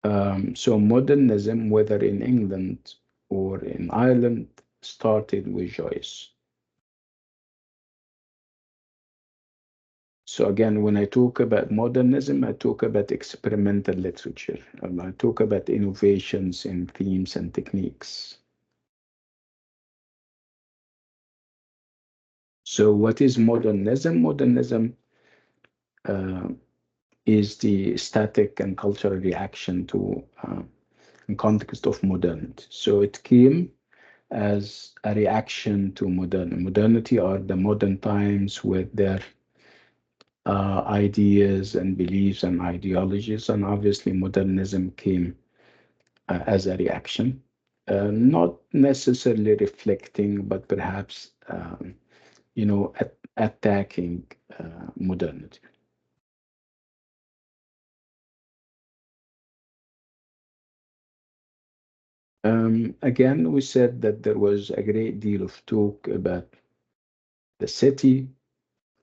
time. So modernism, whether in England or in Ireland, started with Joyce. So again, when I talk about modernism, I talk about experimental literature. I talk about innovations in themes and techniques. So what is modernism? Modernism is the static and cultural reaction to in context of modernity. So it came as a reaction to modernity or the modern times with their ideas and beliefs and ideologies, and obviously modernism came as a reaction, not necessarily reflecting, but perhaps attacking modernity. Again, we said that there was a great deal of talk about the city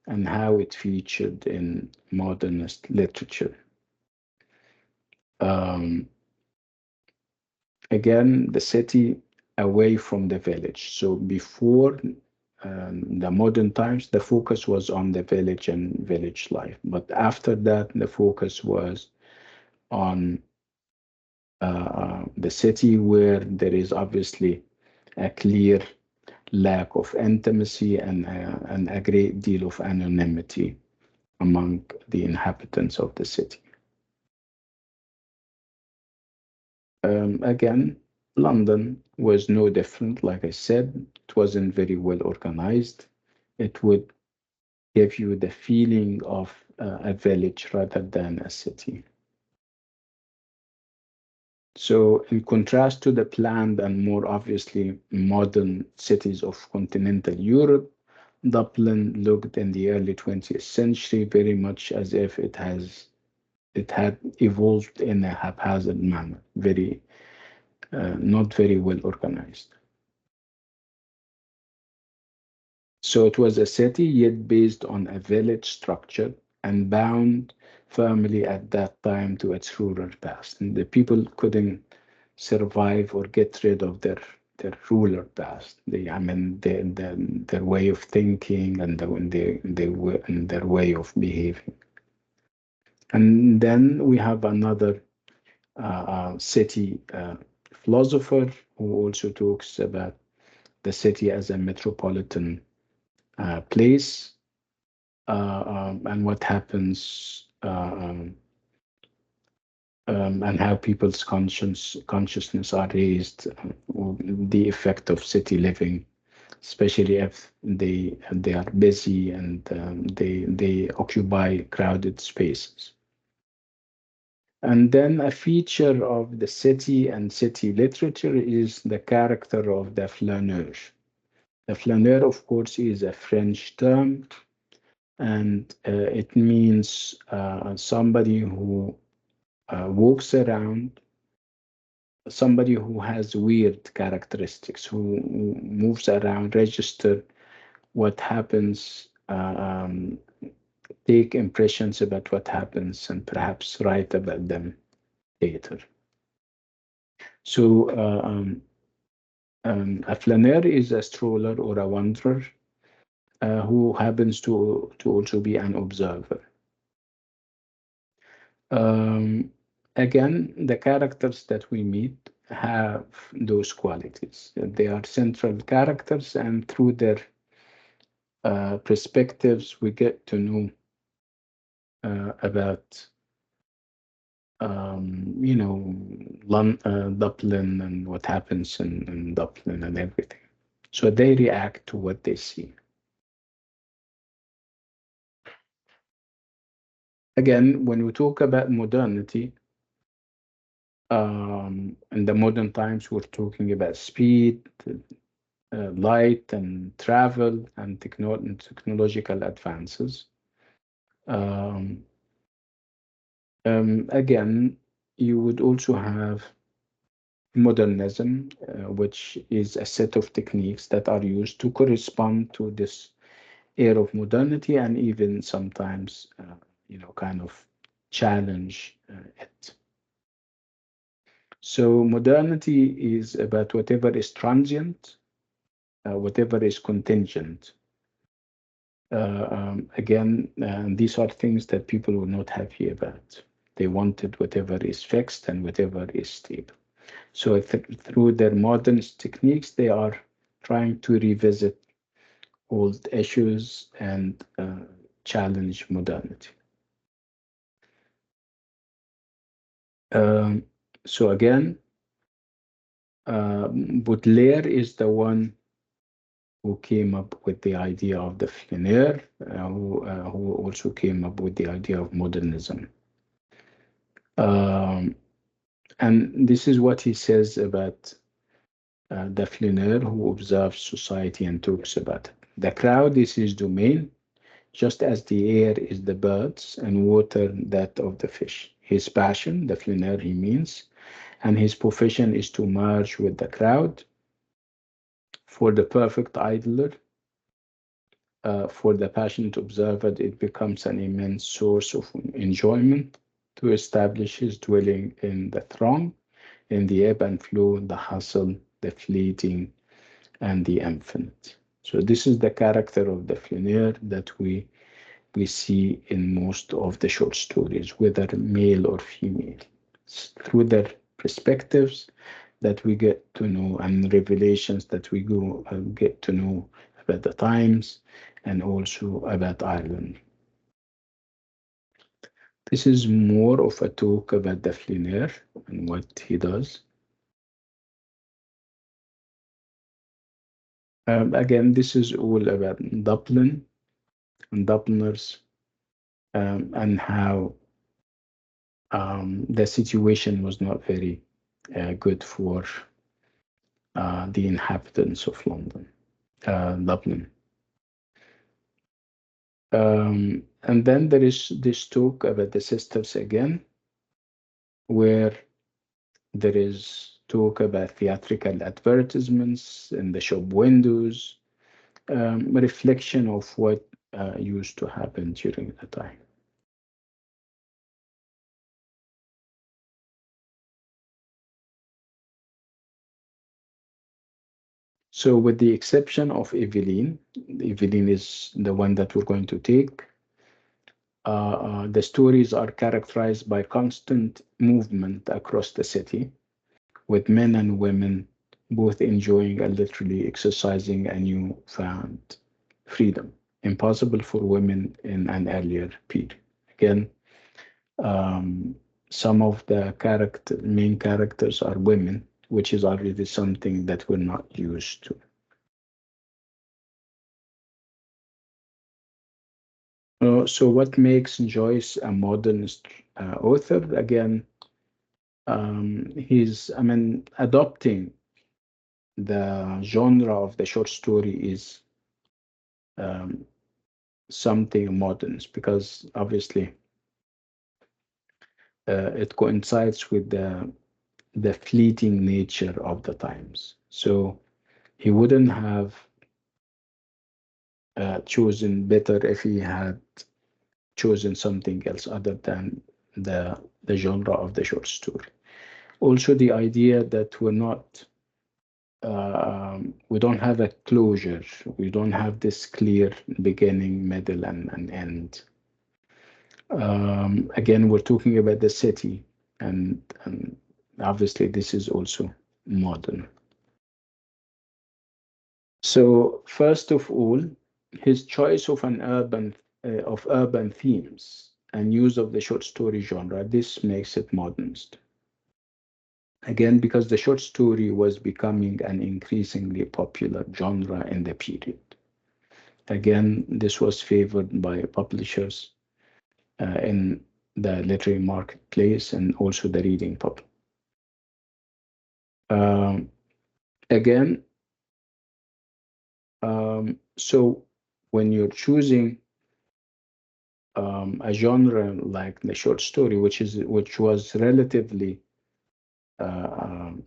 and how it featured in modernist literature. Um, Again, the city away from the village. So before the modern times, the focus was on the village and village life. But after that, the focus was on the city, where there is obviously a clear lack of intimacy and a great deal of anonymity among the inhabitants of the city. Again, London was no different. Like I said, it wasn't very well organized. It would give you the feeling of a village rather than a city. So, in contrast to the planned and more obviously modern cities of continental Europe, Dublin looked in the early 20th century very much as if it had evolved in a haphazard manner, very not very well organized. So it was a city, yet based on a village structure and bound firmly at that time to its rural past. And the people couldn't survive or get rid of their rural past. I mean, their way of thinking and their way of behaving. And then we have another city philosopher who also talks about the city as a metropolitan place, and what happens, and how people's consciousness are raised, the effect of city living, especially if they are busy and they occupy crowded spaces. And then a feature of the city and city literature is the character of the flaneur. The flaneur, of course, is a French term, and it means somebody who walks around, somebody who has weird characteristics, who moves around, register what happens, take impressions about what happens, and perhaps write about them later. So a flaneur is a stroller or a wanderer who happens to also be an observer. Um, Again, the characters that we meet have those qualities. They are central characters, and through their perspectives, we get to know about, Dublin and what happens in Dublin and everything. So they react to what they see. Again, when we talk about modernity, in the modern times, we're talking about speed, light, and travel, and technological advances. Um, Again, you would also have modernism, which is a set of techniques that are used to correspond to this era of modernity, and even sometimes, kind of challenge it. So modernity is about whatever is transient, whatever is contingent. Again, these are things that people were not happy about. They wanted whatever is fixed and whatever is stable. So through their modern techniques, they are trying to revisit old issues and challenge modernity. Um, so again, Baudelaire is the one who came up with the idea of the flaneur, who also came up with the idea of modernism. Um, and this is what he says about the flaneur who observes society and talks about it. The crowd is his domain, just as the air is the birds and water that of the fish. His passion, the flaneur he means, and his profession is to merge with the crowd. For the perfect idler, for the passionate observer, it becomes an immense source of enjoyment to establish his dwelling in the throng, in the ebb and flow, the hustle, the fleeting, and the infinite. So this is the character of the flaneur that we see in most of the short stories, whether male or female. It's through their perspectives that we get to know and revelations that we go get to know about the times and also about Ireland. This is more of a talk about the flaneur and what he does. Again, this is all about Dublin and Dubliners, and how the situation was not very good for the inhabitants of London, Dublin. And then there is this talk about the sisters again, where there is talk about theatrical advertisements in the shop windows, a reflection of what used to happen during the time. So with the exception of Evelyn, Evelyn is the one that we're going to take. The stories are characterized by constant movement across the city, with men and women both enjoying and literally exercising a newfound freedom, impossible for women in an earlier period. Again, um, some of the main characters are women, which is already something that we're not used to. So what makes Joyce a modernist author? Again, adopting the genre of the short story is um, something modernist, because obviously it coincides with the fleeting nature of the times. So he wouldn't have chosen better if he had chosen something else other than the genre of the short story. Also, the idea that we don't have a closure, we don't have this clear beginning, middle, and end. Again, we're talking about the city, and obviously this is also modern. So first of all, his choice of urban themes and use of the short story genre, this makes it modernist. Again, because the short story was becoming an increasingly popular genre in the period. Again, this was favored by publishers in the literary marketplace and also the reading public. Um, again, so when you're choosing a genre like the short story, which was relatively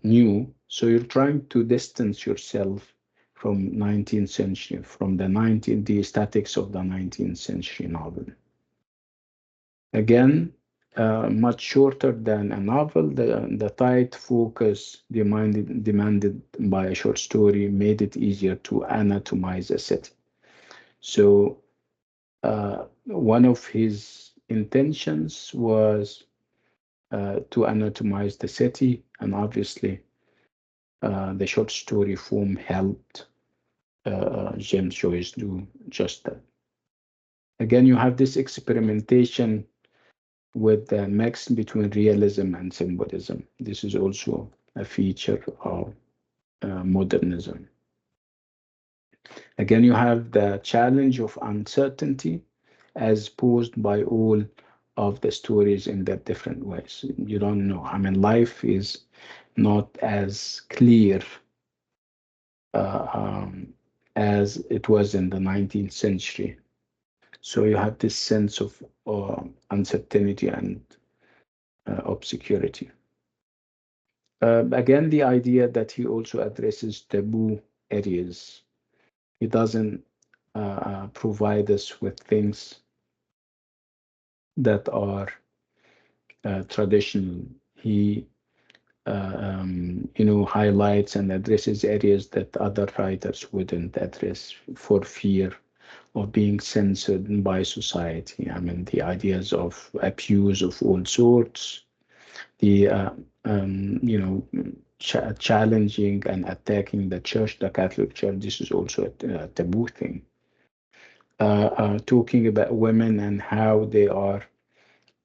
new, so you're trying to distance yourself from 19th century, from the statics of the 19th century novel. Again, much shorter than a novel, the tight focus demanded by a short story made it easier to anatomize a setting. So one of his intentions was to anatomize the city, and obviously the short story form helped James Joyce do just that. Again, you have this experimentation with the mix between realism and symbolism. This is also a feature of modernism. Again, you have the challenge of uncertainty as posed by all of the stories in their different ways. You don't know. I mean, life is not as clear as it was in the 19th century. So you have this sense of uncertainty and obscurity. Again, the idea that he also addresses taboo areas. He doesn't provide us with things that are traditional. He, highlights and addresses areas that other writers wouldn't address for fear of being censored by society. I mean, the ideas of abuse of all sorts, the challenging and attacking the church, the Catholic Church. This is also a taboo thing. Talking about women and how they are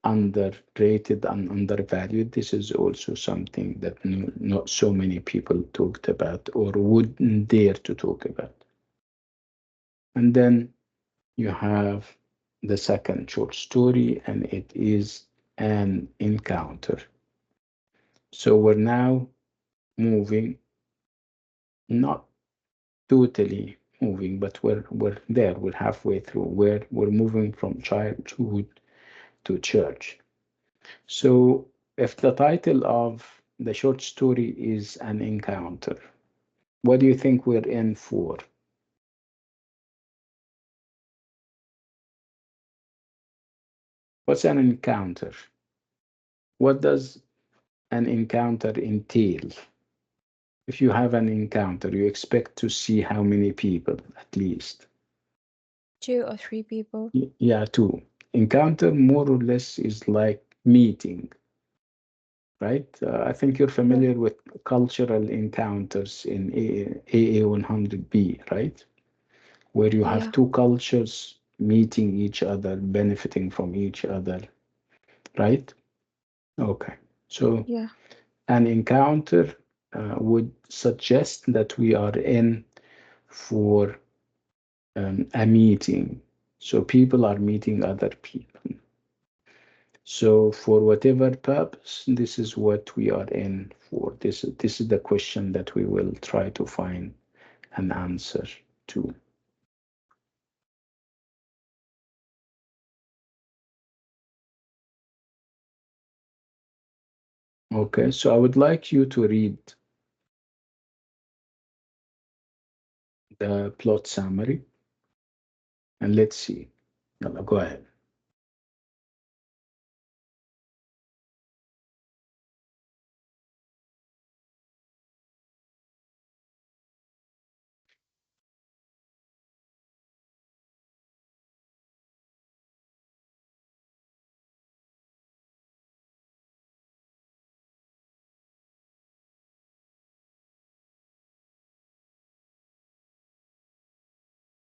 underrated and undervalued. This is also something that not so many people talked about or wouldn't dare to talk about. And then you have the second short story, and it is an encounter. So we're now moving, not totally moving, but we're there. We're halfway through. We're moving from childhood to church. So if the title of the short story is an encounter, what do you think we're in for? What's an encounter? What does an encounter entail? If you have an encounter, you expect to see how many people at least? 2 or 3 people. Yeah, two. Encounter more or less is like meeting, right? I think you're Yeah. familiar with cultural encounters in AA100B, right? Where you have Yeah. two cultures meeting each other, benefiting from each other, right? Okay. So Yeah. an encounter would suggest that we are in for a meeting. So people are meeting other people. So for whatever purpose, this is what we are in for. This is the question that we will try to find an answer to. Okay, so I would like you to read the plot summary and let's see. Yalla, go ahead.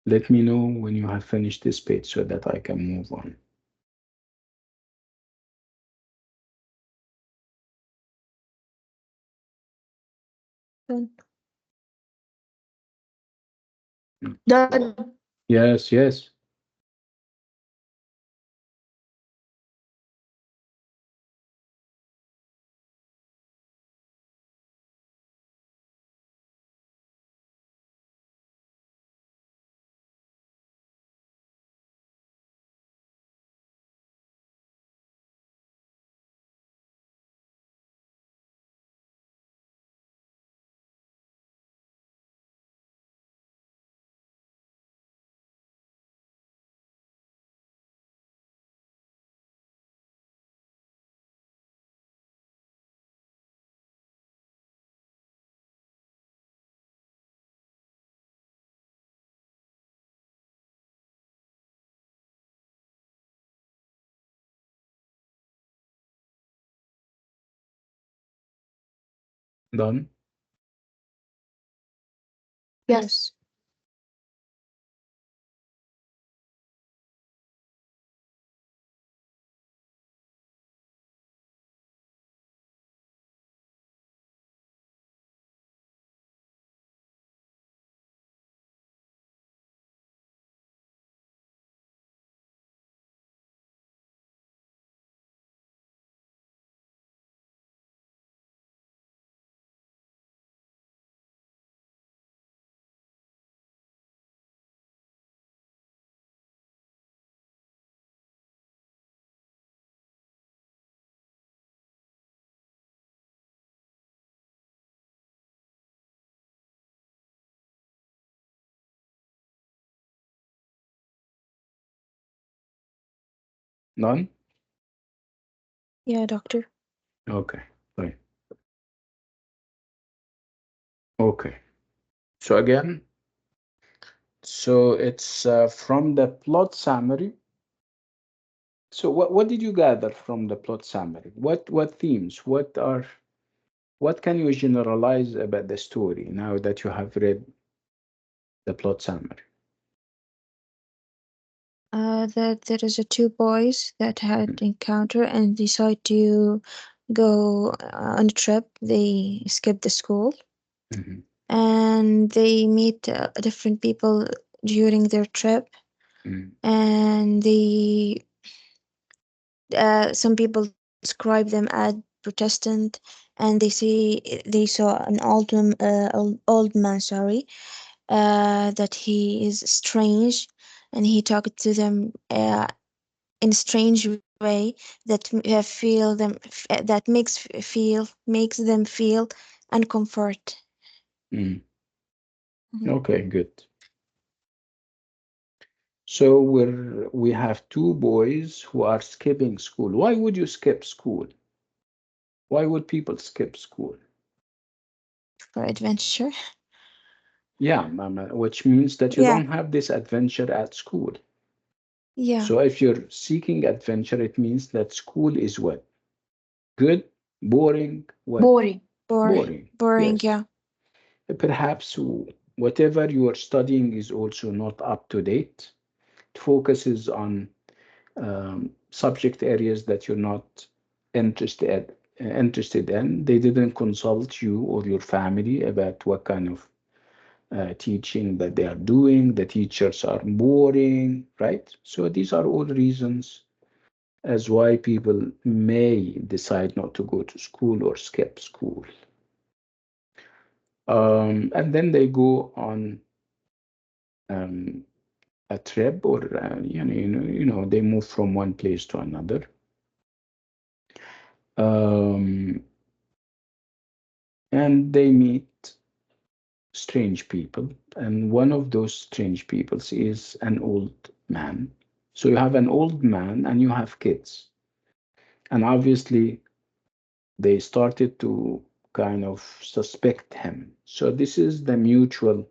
Let me know when you have finished this page so that I can move on. Done. Mm. Done. Yes, yes. Done. Yes. None? Yeah, doctor. Okay, fine. Okay. So again, so it's from the plot summary. So what did you gather from the plot summary? What themes? What can you generalize about the story now that you have read the plot summary? That there is a two boys that had encounter and decide to go on a trip. They skip the school Mm-hmm. and they meet different people during their trip. Mm-hmm. And some people describe them as Protestant, and they saw an old man, sorry, that he is strange, and he talked to them in a strange way that feel them that makes them feel uncomfort. Mm. Mhm. Okay, good. So we have two boys who are skipping school. Why would you skip school? Why would people skip school? For adventure. Yeah, which means that you Yeah, don't have this adventure at school. yeah. So if you're seeking adventure, it means that school is what? Good, boring, what? Boring. Boring. Boring, Yes. yeah. Perhaps whatever you are studying is also not up to date. It focuses on subject areas that you're not interested in. They didn't consult you or your family about what kind of teaching that they are doing. The teachers are boring, right? So these are all reasons as why people may decide not to go to school or skip school. And then they go on um, a trip, or they move from one place to another. Um, and they meet strange people, and one of those strange people is an old man. So you have an old man and you have kids, and obviously they started to kind of suspect him. So this is the mutual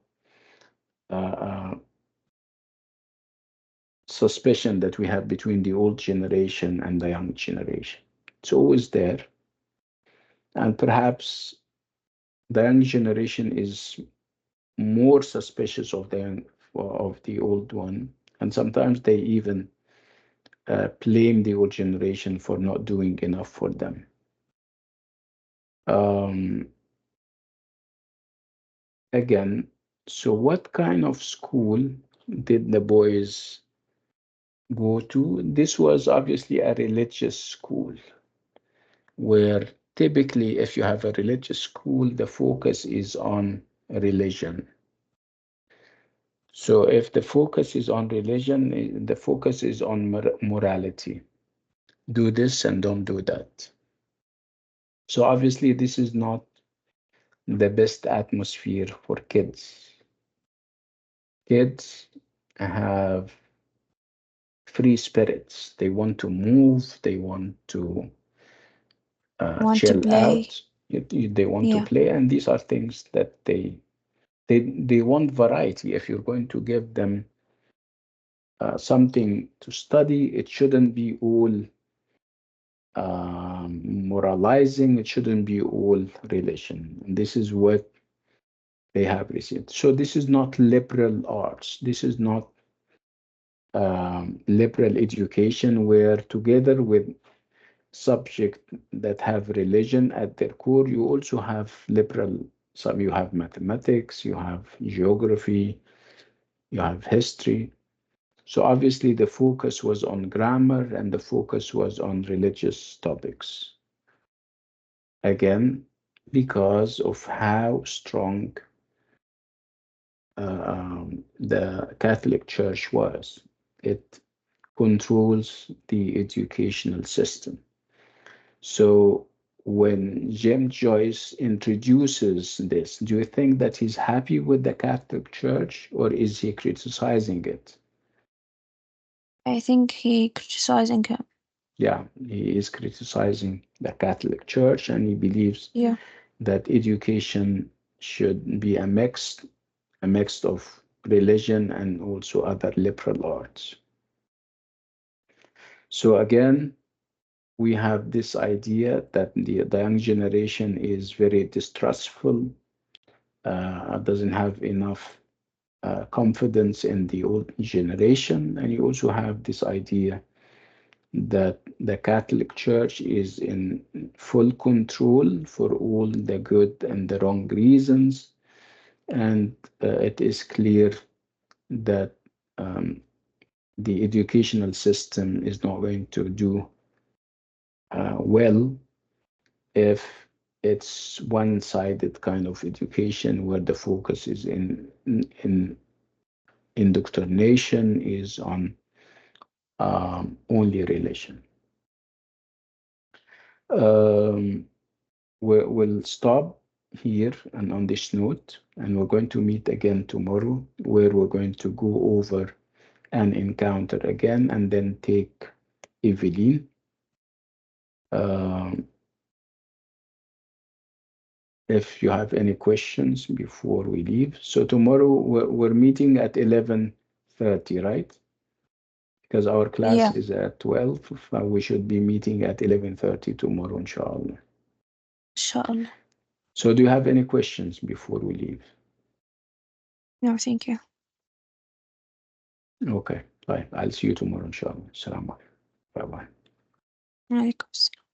suspicion that we have between the old generation and the young generation. It's always there, and perhaps the young generation is more suspicious of the old one, and sometimes they even blame the old generation for not doing enough for them. Um, Again, so what kind of school did the boys go to? This was obviously a religious school, where typically, if you have a religious school, the focus is on religion. So if the focus is on religion, the focus is on morality. Do this and don't do that. So obviously, this is not the best atmosphere for kids. Kids have free spirits. They want to move, they want to Want to chill play. out, they want to Yeah. play, and these are things that they want variety. If you're going to give them something to study, it shouldn't be all moralizing, it shouldn't be all religion. And this is what they have received. So this is not liberal arts. This is not liberal education, where together with subject that have religion at their core, you also have liberal. Some you have mathematics, you have geography, you have history. So obviously the focus was on grammar and the focus was on religious topics. Again, because of how strong the Catholic Church was. It controls the educational system. So when James Joyce introduces this, do you think that he's happy with the Catholic Church, or is he criticizing it? I think he criticizing him. Yeah, he is criticizing the Catholic Church, and he believes Yeah. that education should be a mix of religion and also other liberal arts. So again, we have this idea that the young generation is very distrustful, doesn't have enough confidence in the old generation, and you also have this idea that the Catholic Church is in full control for all the good and the wrong reasons, and it is clear that um, the educational system is not going to do well if it's one-sided kind of education where the focus is in indoctrination is on only religion. Um, we'll stop here and on this note, and we're going to meet again tomorrow, where we're going to go over an encounter again and then take Evelyn. Um, if you have any questions before we leave. So tomorrow we're meeting at 11:30, right? Because our class Yeah. is at 12. We should be meeting at 11:30 tomorrow, inshallah. Inshallah. So do you have any questions before we leave? No, thank you. Okay, bye. I'll see you tomorrow, inshallah. Assalamu alaikum. Bye-bye. Alaikum salam.